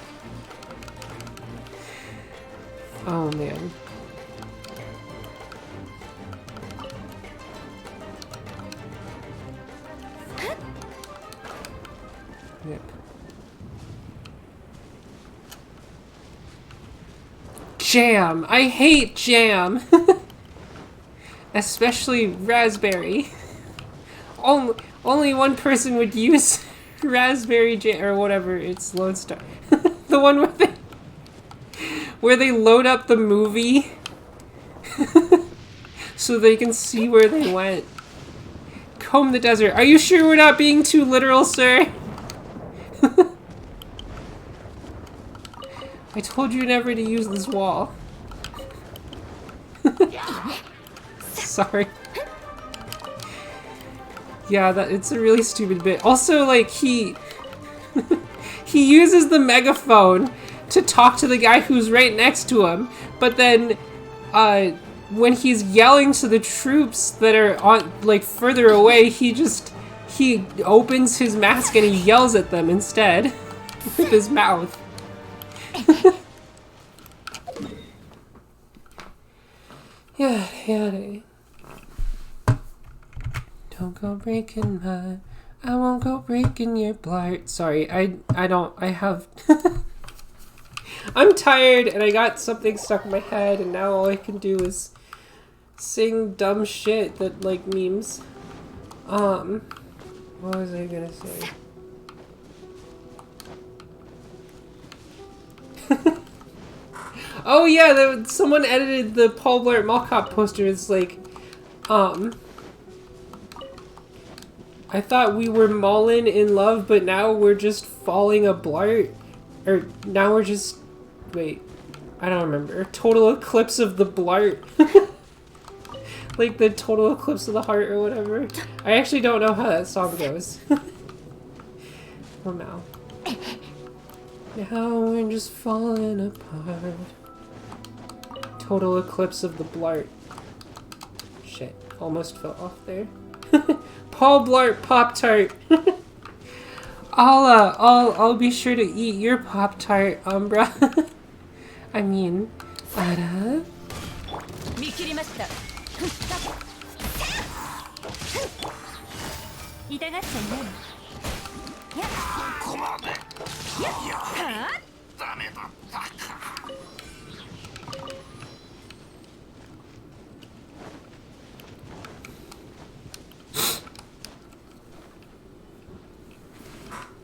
Oh man. jam. I hate jam. Especially raspberry. Only one person would use raspberry jam, or whatever, it's Lodestar. The one where they load up the movie so they can see where they went. Comb the desert. Are you sure we're not being too literal, sir? I told you never to use this wall. Sorry. Yeah, it's a really stupid bit. Also, like, he uses the megaphone to talk to the guy who's right next to him, but then, when he's yelling to the troops that are on, like, further away, he opens his mask and he yells at them instead with his mouth. Yeah. Don't go breaking my... I won't go breaking your blart. Sorry, I have... I'm tired and I got something stuck in my head and now all I can do is sing dumb shit that, like, memes. What was I gonna say? Oh yeah, someone edited the Paul Blart Mall Cop poster. It's like, I thought we were mallin' in love, but now we're just falling a blart. Or now we're just... Wait, I don't remember. Total eclipse of the blart. Like the total eclipse of the heart or whatever. I actually don't know how that song goes. Well, now. Now we're just falling apart. Total eclipse of the blart. Shit, almost fell off there. Paul Blart Pop-Tart. I'll be sure to eat your Pop-Tart, Umbra. I mean, Ada.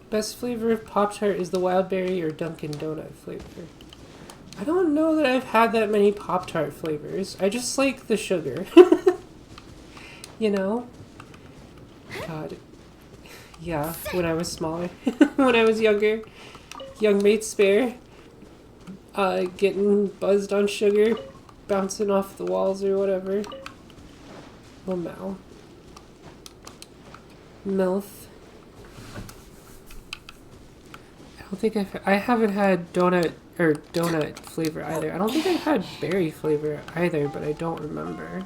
Best flavor of Pop-Tart is the wild berry or Dunkin' Donut flavor. I don't know that I've had that many Pop-Tart flavors. I just like the sugar. You know? God. Yeah, when I was smaller. When I was younger. Young mate spare. Getting buzzed on sugar. Bouncing off the walls or whatever. Lamau. Milf. I don't think I haven't had donut flavor either. I don't think I've had berry flavor either, but I don't remember.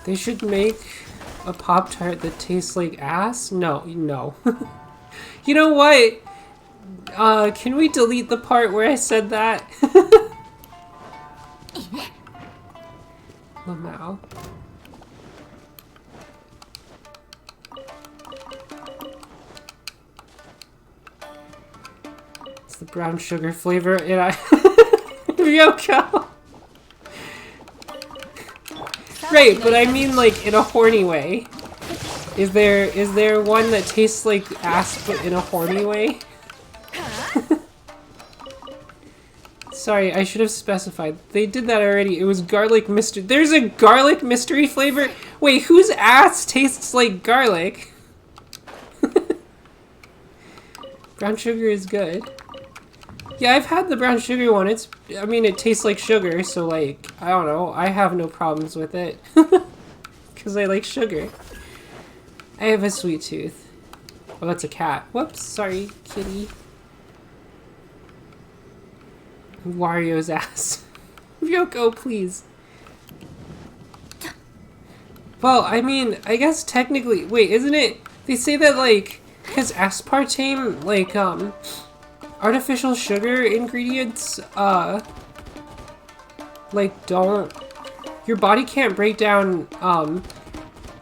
They should make a Pop-Tart that tastes like ass? No. You know what? Can we delete the part where I said that? Lamau. The brown sugar flavor in Ryoko. Right, but I mean like in a horny way. Is there one that tastes like ass but in a horny way? Sorry, I should have specified. They did that already. It was garlic mystery. There's a garlic mystery flavor? Wait, whose ass tastes like garlic? Brown sugar is good. Yeah, I've had the brown sugar one. I mean, it tastes like sugar, so like, I don't know. I have no problems with it. Because I like sugar. I have a sweet tooth. Oh, that's a cat. Whoops, sorry, kitty. Wario's ass. Ryoko, please. Well, I mean, I guess technically... Wait, isn't it... They say that, like, because aspartame, like, artificial sugar ingredients, like, don't... Your body can't break down,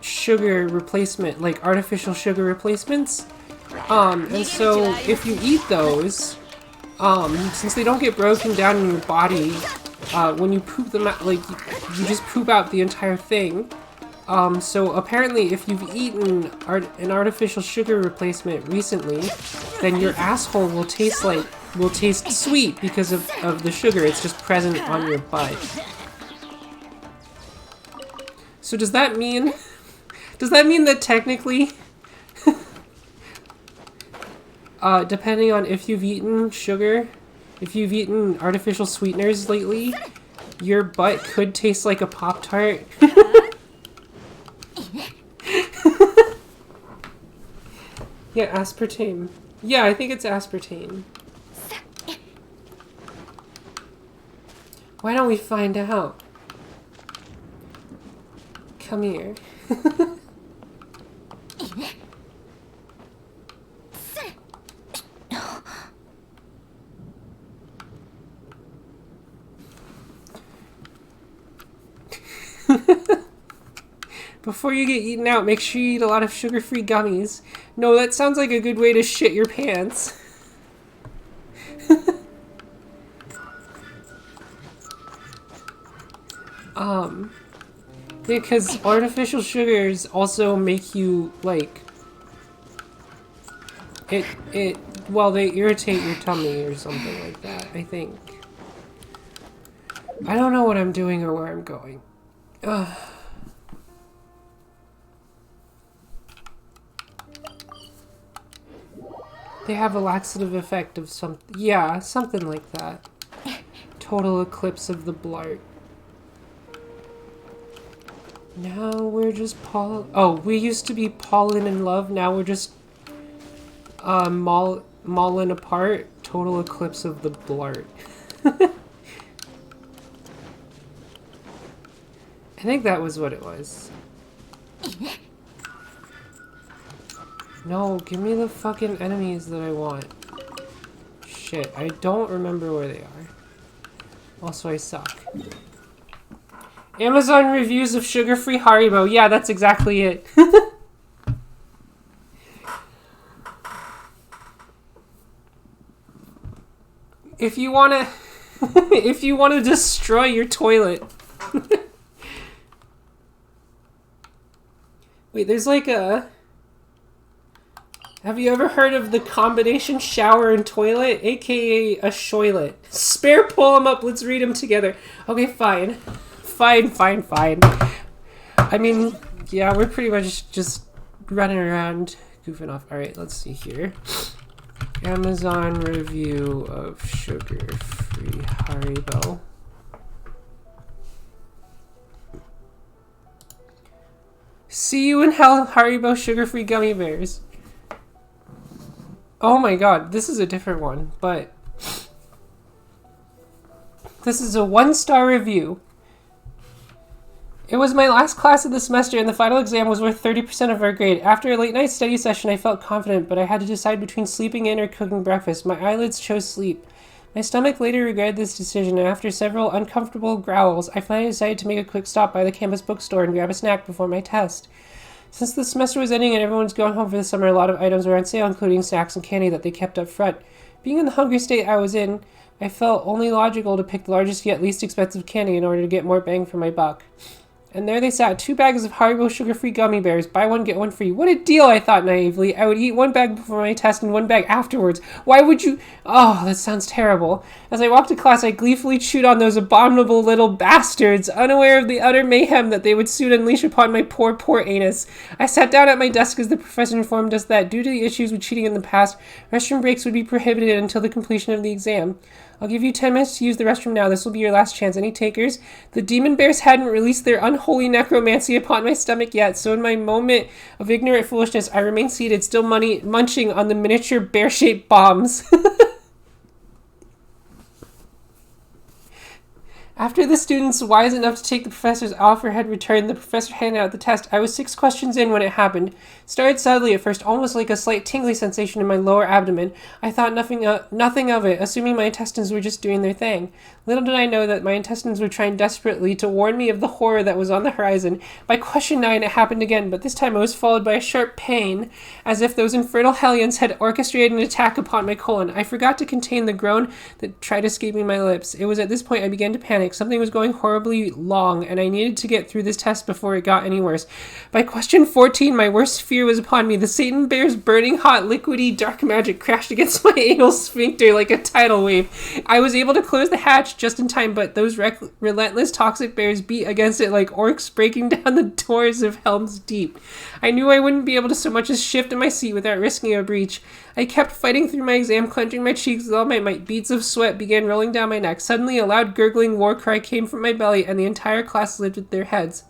sugar replacement, like, artificial sugar replacements. And so if you eat those, since they don't get broken down in your body, when you poop them out, like, you just poop out the entire thing. So apparently if you've eaten an artificial sugar replacement recently, then your asshole will taste sweet because of the sugar. It's just present on your butt. So does that mean that technically, depending on if you've eaten sugar, if you've eaten artificial sweeteners lately, your butt could taste like a Pop-Tart? Yeah, aspartame. Yeah, I think it's aspartame. Why don't we find out? Come here. Before you get eaten out, make sure you eat a lot of sugar-free gummies. No, that sounds like a good way to shit your pants. Yeah, because artificial sugars also make you, like, well, they irritate your tummy or something like that, I think. I don't know what I'm doing or where I'm going. Ugh. They have a laxative effect of yeah, something like that. Total eclipse of the blart. Now we're just we used to be Paulin in love, now we're just Maulin apart. Total eclipse of the blart. I think that was what it was. No, give me the fucking enemies that I want. Shit, I don't remember where they are. Also, I suck. Amazon reviews of sugar-free Haribo. Yeah, that's exactly it. If you wanna... if you wanna destroy your toilet... Wait, there's like a... Have you ever heard of the combination shower and toilet? AKA a shoilet. Spare poem up, let's read them together. Okay, fine. Fine. I mean, yeah, we're pretty much just running around, goofing off. Alright, let's see here. Amazon review of sugar-free Haribo. See you in hell, Haribo sugar-free gummy bears. Oh my god, this is a different one, but... This is a 1-star review. It was my last class of the semester and the final exam was worth 30% of our grade. After a late night study session, I felt confident, but I had to decide between sleeping in or cooking breakfast. My eyelids chose sleep. My stomach later regretted this decision, and after several uncomfortable growls, I finally decided to make a quick stop by the campus bookstore and grab a snack before my test. Since the semester was ending and everyone's going home for the summer, a lot of items were on sale, including snacks and candy that they kept up front. Being in the hungry state I was in, I felt only logical to pick the largest yet least expensive candy in order to get more bang for my buck. And there they sat, 2 bags of Haribo sugar-free gummy bears. Buy one, get one free. What a deal, I thought naively. I would eat 1 bag before my test and 1 bag afterwards. Why would you... Oh, that sounds terrible. As I walked to class, I gleefully chewed on those abominable little bastards, unaware of the utter mayhem that they would soon unleash upon my poor anus. I sat down at my desk as the professor informed us that, due to the issues with cheating in the past, restroom breaks would be prohibited until the completion of the exam. I'll give you 10 minutes to use the restroom now. This will be your last chance. Any takers? The demon bears hadn't released their unholy necromancy upon my stomach yet, so in my moment of ignorant foolishness, I remained seated, still munching on the miniature bear-shaped bombs. After the students wise enough to take the professor's offer had returned, the professor handed out the test. I was 6 questions in when it happened. It started sadly at first, almost like a slight tingly sensation in my lower abdomen. I thought nothing of it, assuming my intestines were just doing their thing. Little did I know that my intestines were trying desperately to warn me of the horror that was on the horizon. By question 9, it happened again, but this time it was followed by a sharp pain, as if those infernal hellions had orchestrated an attack upon my colon. I forgot to contain the groan that tried escaping my lips. It was at this point I began to panic. Something was going horribly long, and I needed to get through this test before it got any worse. By question 14, my worst fear was upon me. The Satan Bear's burning hot, liquidy dark magic crashed against my anal sphincter like a tidal wave. I was able to close the hatch just in time, but those relentless toxic bears beat against it like orcs breaking down the doors of Helm's Deep. I knew I wouldn't be able to so much as shift in my seat without risking a breach. I kept fighting through my exam, clenching my cheeks with all my might. Beads of sweat began rolling down my neck. Suddenly, a loud gurgling war cry came from my belly, and the entire class lifted their heads.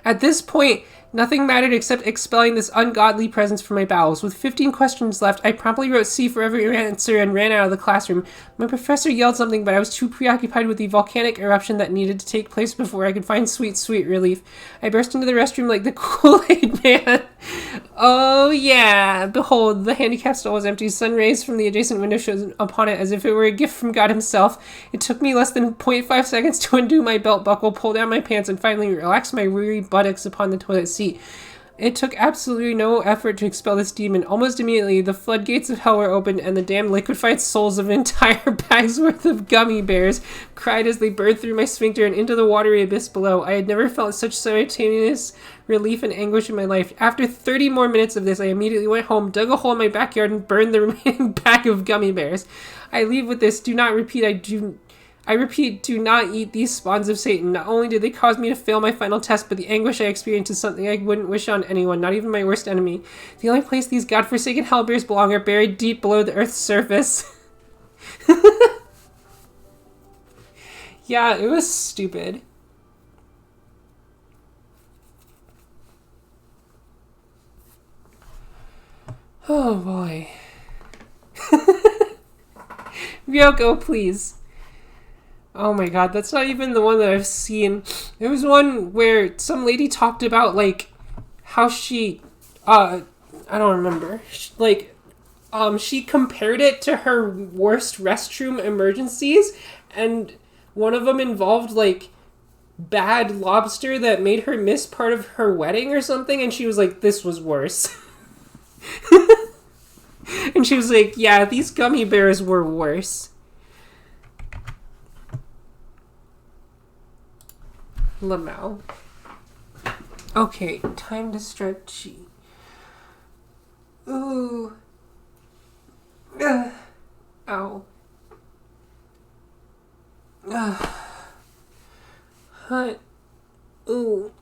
At this point, nothing mattered except expelling this ungodly presence from my bowels. With 15 questions left, I promptly wrote C for every answer and ran out of the classroom. My professor yelled something, but I was too preoccupied with the volcanic eruption that needed to take place before I could find sweet, sweet relief. I burst into the restroom like the Kool-Aid Man. Oh yeah! Behold, the handicap stall was empty. Sun rays from the adjacent window shone upon it as if it were a gift from God himself. It took me less than 0.5 seconds to undo my belt buckle, pull down my pants, and finally relax my weary buttocks upon the toilet seat. It took absolutely no effort to expel this demon. Almost immediately, the floodgates of hell were opened, and the damned liquefied souls of an entire bag's worth of gummy bears cried as they burned through my sphincter and into the watery abyss below. I had never felt such simultaneous relief and anguish in my life. After 30 more minutes of this, I immediately went home, dug a hole in my backyard, and burned the remaining bag of gummy bears. I leave with this. Do not repeat. I repeat, do not eat these spawns of Satan. Not only did they cause me to fail my final test, but the anguish I experienced is something I wouldn't wish on anyone, not even my worst enemy. The only place these godforsaken hellbears belong are buried deep below the earth's surface. Yeah, it was stupid. Oh boy. Ryoko, please. Oh my god, that's not even the one that I've seen. There was one where some lady talked about, like, how she, I don't remember. She compared it to her worst restroom emergencies, and one of them involved, like, bad lobster that made her miss part of her wedding or something, and she was like, this was worse. And she was like, yeah, these gummy bears were worse. Lamau. Okay, time to stretch. Ooh. Ow. Hot. Ooh.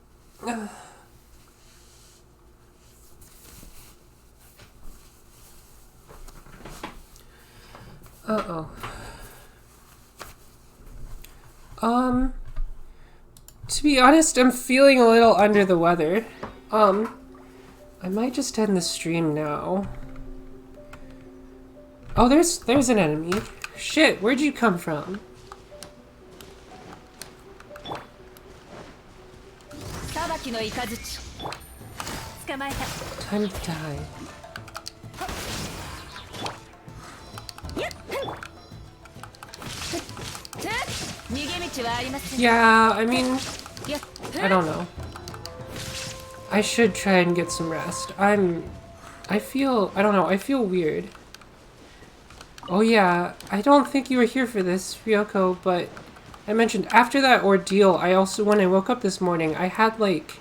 Uh-oh. To be honest, I'm feeling a little under the weather. I might just end the stream now. Oh, there's an enemy. Shit, where'd you come from? Time to die. Yeah, I mean, I don't know. I should try and get some rest. I don't know, I feel weird. Oh yeah, I don't think you were here for this, Ryoko, but I mentioned after that ordeal, when I woke up this morning, I had like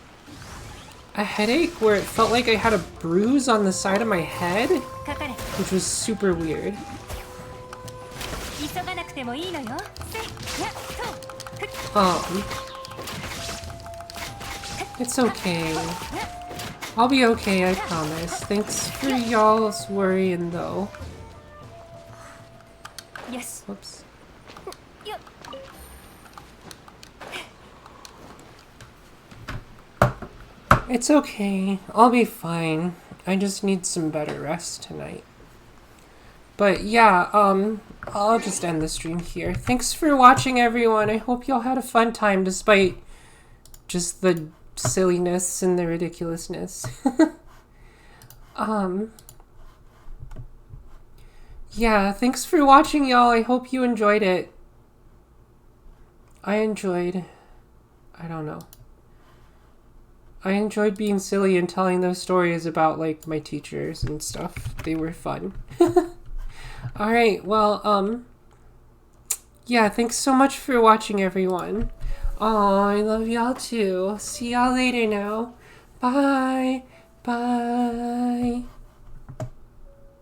a headache where it felt like I had a bruise on the side of my head, which was super weird. It's okay. I'll be okay, I promise. Thanks for y'all's worrying, though. Yes. Whoops. It's okay. I'll be fine. I just need some better rest tonight. But yeah, I'll just end the stream here. Thanks for watching, everyone. I hope y'all had a fun time despite just the silliness and the ridiculousness. Yeah, thanks for watching, y'all. I hope you enjoyed it. I enjoyed being silly and telling those stories about, like, my teachers and stuff. They were fun. Alright, well, yeah, thanks so much for watching, everyone. Oh, I love y'all too. See y'all later now. Bye. Bye.